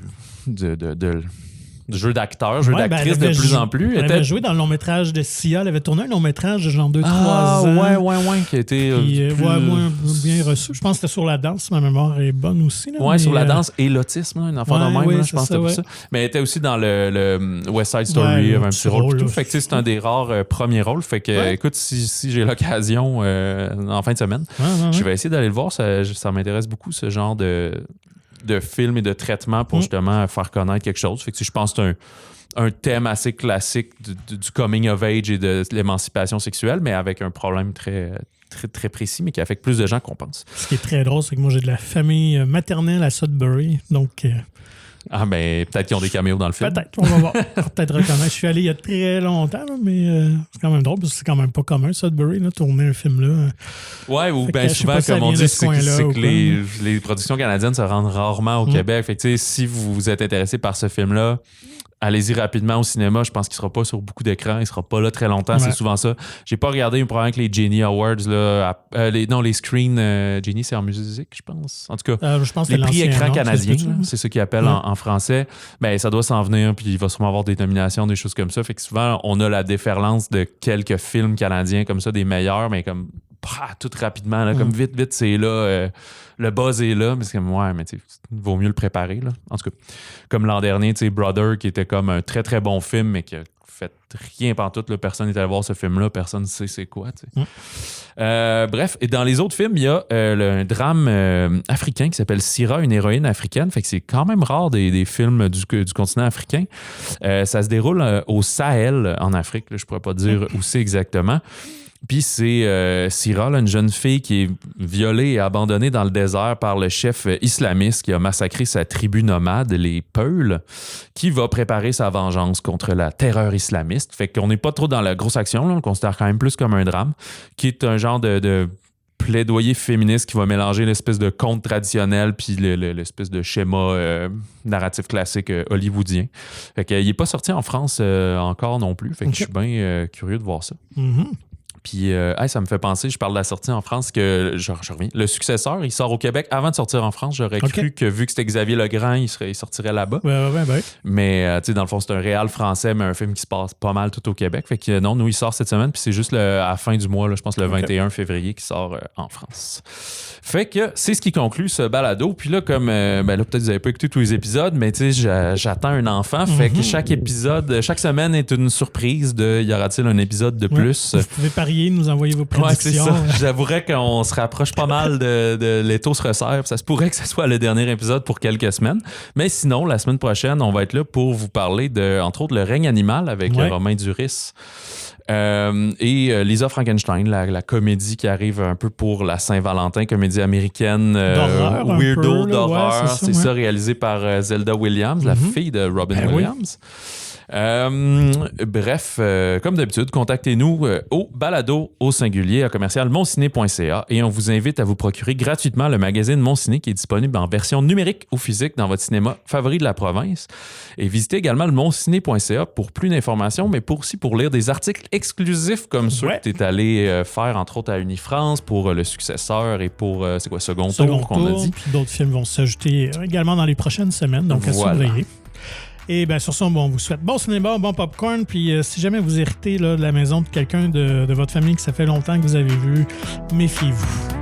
jeu d'acteur, jeu d'actrice de plus en plus. Elle avait joué dans le long-métrage de Sia. Elle avait tourné un long-métrage de genre 2-3 ans. Ouais, qui a été bien reçu. Je pense que c'était sur la danse. Ma mémoire est bonne aussi. Là, sur la danse et l'autisme, une enfant de même. Là, je pense que c'était pour ça. Mais elle était aussi dans le West Side Story, un petit rôle. Tout. Fait que c'est un des rares premiers rôles. Fait que, écoute, si j'ai l'occasion en fin de semaine, je vais essayer d'aller le voir. Ça m'intéresse beaucoup, ce genre de films et de traitements pour justement faire connaître quelque chose. Fait que je pense que c'est un thème assez classique du coming of age et de l'émancipation sexuelle, mais avec un problème très, très, très précis, mais qui affecte plus de gens qu'on pense. Ce qui est très drôle, c'est que moi, j'ai de la famille maternelle à Sudbury, donc Ah, ben, peut-être qu'ils ont des caméos dans le film. Peut-être, on va voir. Peut-être reconnaître. Je suis allé il y a très longtemps, là, mais c'est quand même drôle, parce que c'est quand même pas commun, Sudbury, là, tourner un film là. Ouais, ou bien souvent, comme on dit, c'est que les productions canadiennes se rendent rarement au Québec. Fait que, si vous êtes intéressé par ce film-là, allez-y rapidement au cinéma. Je pense qu'il sera pas sur beaucoup d'écrans. Il sera pas là très longtemps. Ouais. C'est souvent ça. J'ai pas regardé, probablement avec les Genie Awards. Là, les screens. Genie, c'est en musique, je pense. En tout cas, je pense les prix écran canadiens, c'est ce qu'ils appellent en français. Ben, ça doit s'en venir. Puis il va sûrement avoir des nominations, des choses comme ça. Fait que souvent, on a la déferlance de quelques films canadiens comme ça, des meilleurs, mais comme tout rapidement. Là, comme vite, c'est là. Le buzz est là, mais c'est comme, ouais, mais il vaut mieux le préparer. Là. En tout cas, comme l'an dernier, Brother, qui était comme un très, très bon film, mais qui a fait rien pantoute. Là, personne n'est allé voir ce film-là, personne ne sait c'est quoi. Bref, et dans les autres films, il y a un drame africain qui s'appelle Sira, une héroïne africaine. Fait que c'est quand même rare des films du continent africain. Ça se déroule au Sahel, en Afrique. Là, je ne pourrais pas dire où c'est exactement. Puis c'est Sira, là, une jeune fille qui est violée et abandonnée dans le désert par le chef islamiste qui a massacré sa tribu nomade, les Peuls, qui va préparer sa vengeance contre la terreur islamiste. Fait qu'on n'est pas trop dans la grosse action, là, on le considère quand même plus comme un drame, qui est un genre de plaidoyer féministe qui va mélanger l'espèce de conte traditionnel puis l'espèce de schéma narratif classique hollywoodien. Fait qu'il n'est pas sorti en France encore non plus. Fait que je suis bien curieux de voir ça. Mm-hmm. Puis, ça me fait penser, je parle de la sortie en France, que je reviens. Le successeur, il sort au Québec avant de sortir en France. J'aurais cru que vu que c'était Xavier Legrand, il sortirait là-bas. Ouais. Mais, dans le fond, c'est un réal français, mais un film qui se passe pas mal tout au Québec. Fait que non, nous, il sort cette semaine, puis c'est juste à la fin du mois, là, je pense le 21 février, qui sort en France. Fait que c'est ce qui conclut ce balado. Puis là, comme, là, peut-être vous n'avez pas écouté tous les épisodes, mais j'attends un enfant. Fait que chaque semaine est une surprise de y aura-t-il un épisode de plus. Vous pouvez parier, nous envoyer vos prédictions. Ouais, c'est ça. J'avouerais qu'on se rapproche pas mal de l'étau se resserre. Ça se pourrait que ce soit le dernier épisode pour quelques semaines. Mais sinon, la semaine prochaine, on va être là pour vous parler de, entre autres, Le règne animal avec Romain Duris. Et Lisa Frankenstein, la comédie qui arrive un peu pour la Saint-Valentin, comédie américaine weirdo d'horreur. C'est ça, réalisé par Zelda Williams, la fille de Robin Williams. Bref, comme d'habitude, contactez-nous au balado au singulier à commercial-monciné.ca et on vous invite à vous procurer gratuitement le magazine Mon Ciné qui est disponible en version numérique ou physique dans votre cinéma favori de la province. Et visitez également le monciné.ca pour plus d'informations, mais aussi pour lire des articles exclusifs comme ceux que tu es allé faire, entre autres, à Unifrance pour Le Successeur et pour, Second Tour qu'on a dit. Puis d'autres films vont s'ajouter également dans les prochaines semaines, donc à surveiller. Et bien, sur ça, on vous souhaite bon cinéma, bon popcorn. Puis si jamais vous héritez là, de la maison de quelqu'un de votre famille que ça fait longtemps que vous avez vu, méfiez-vous.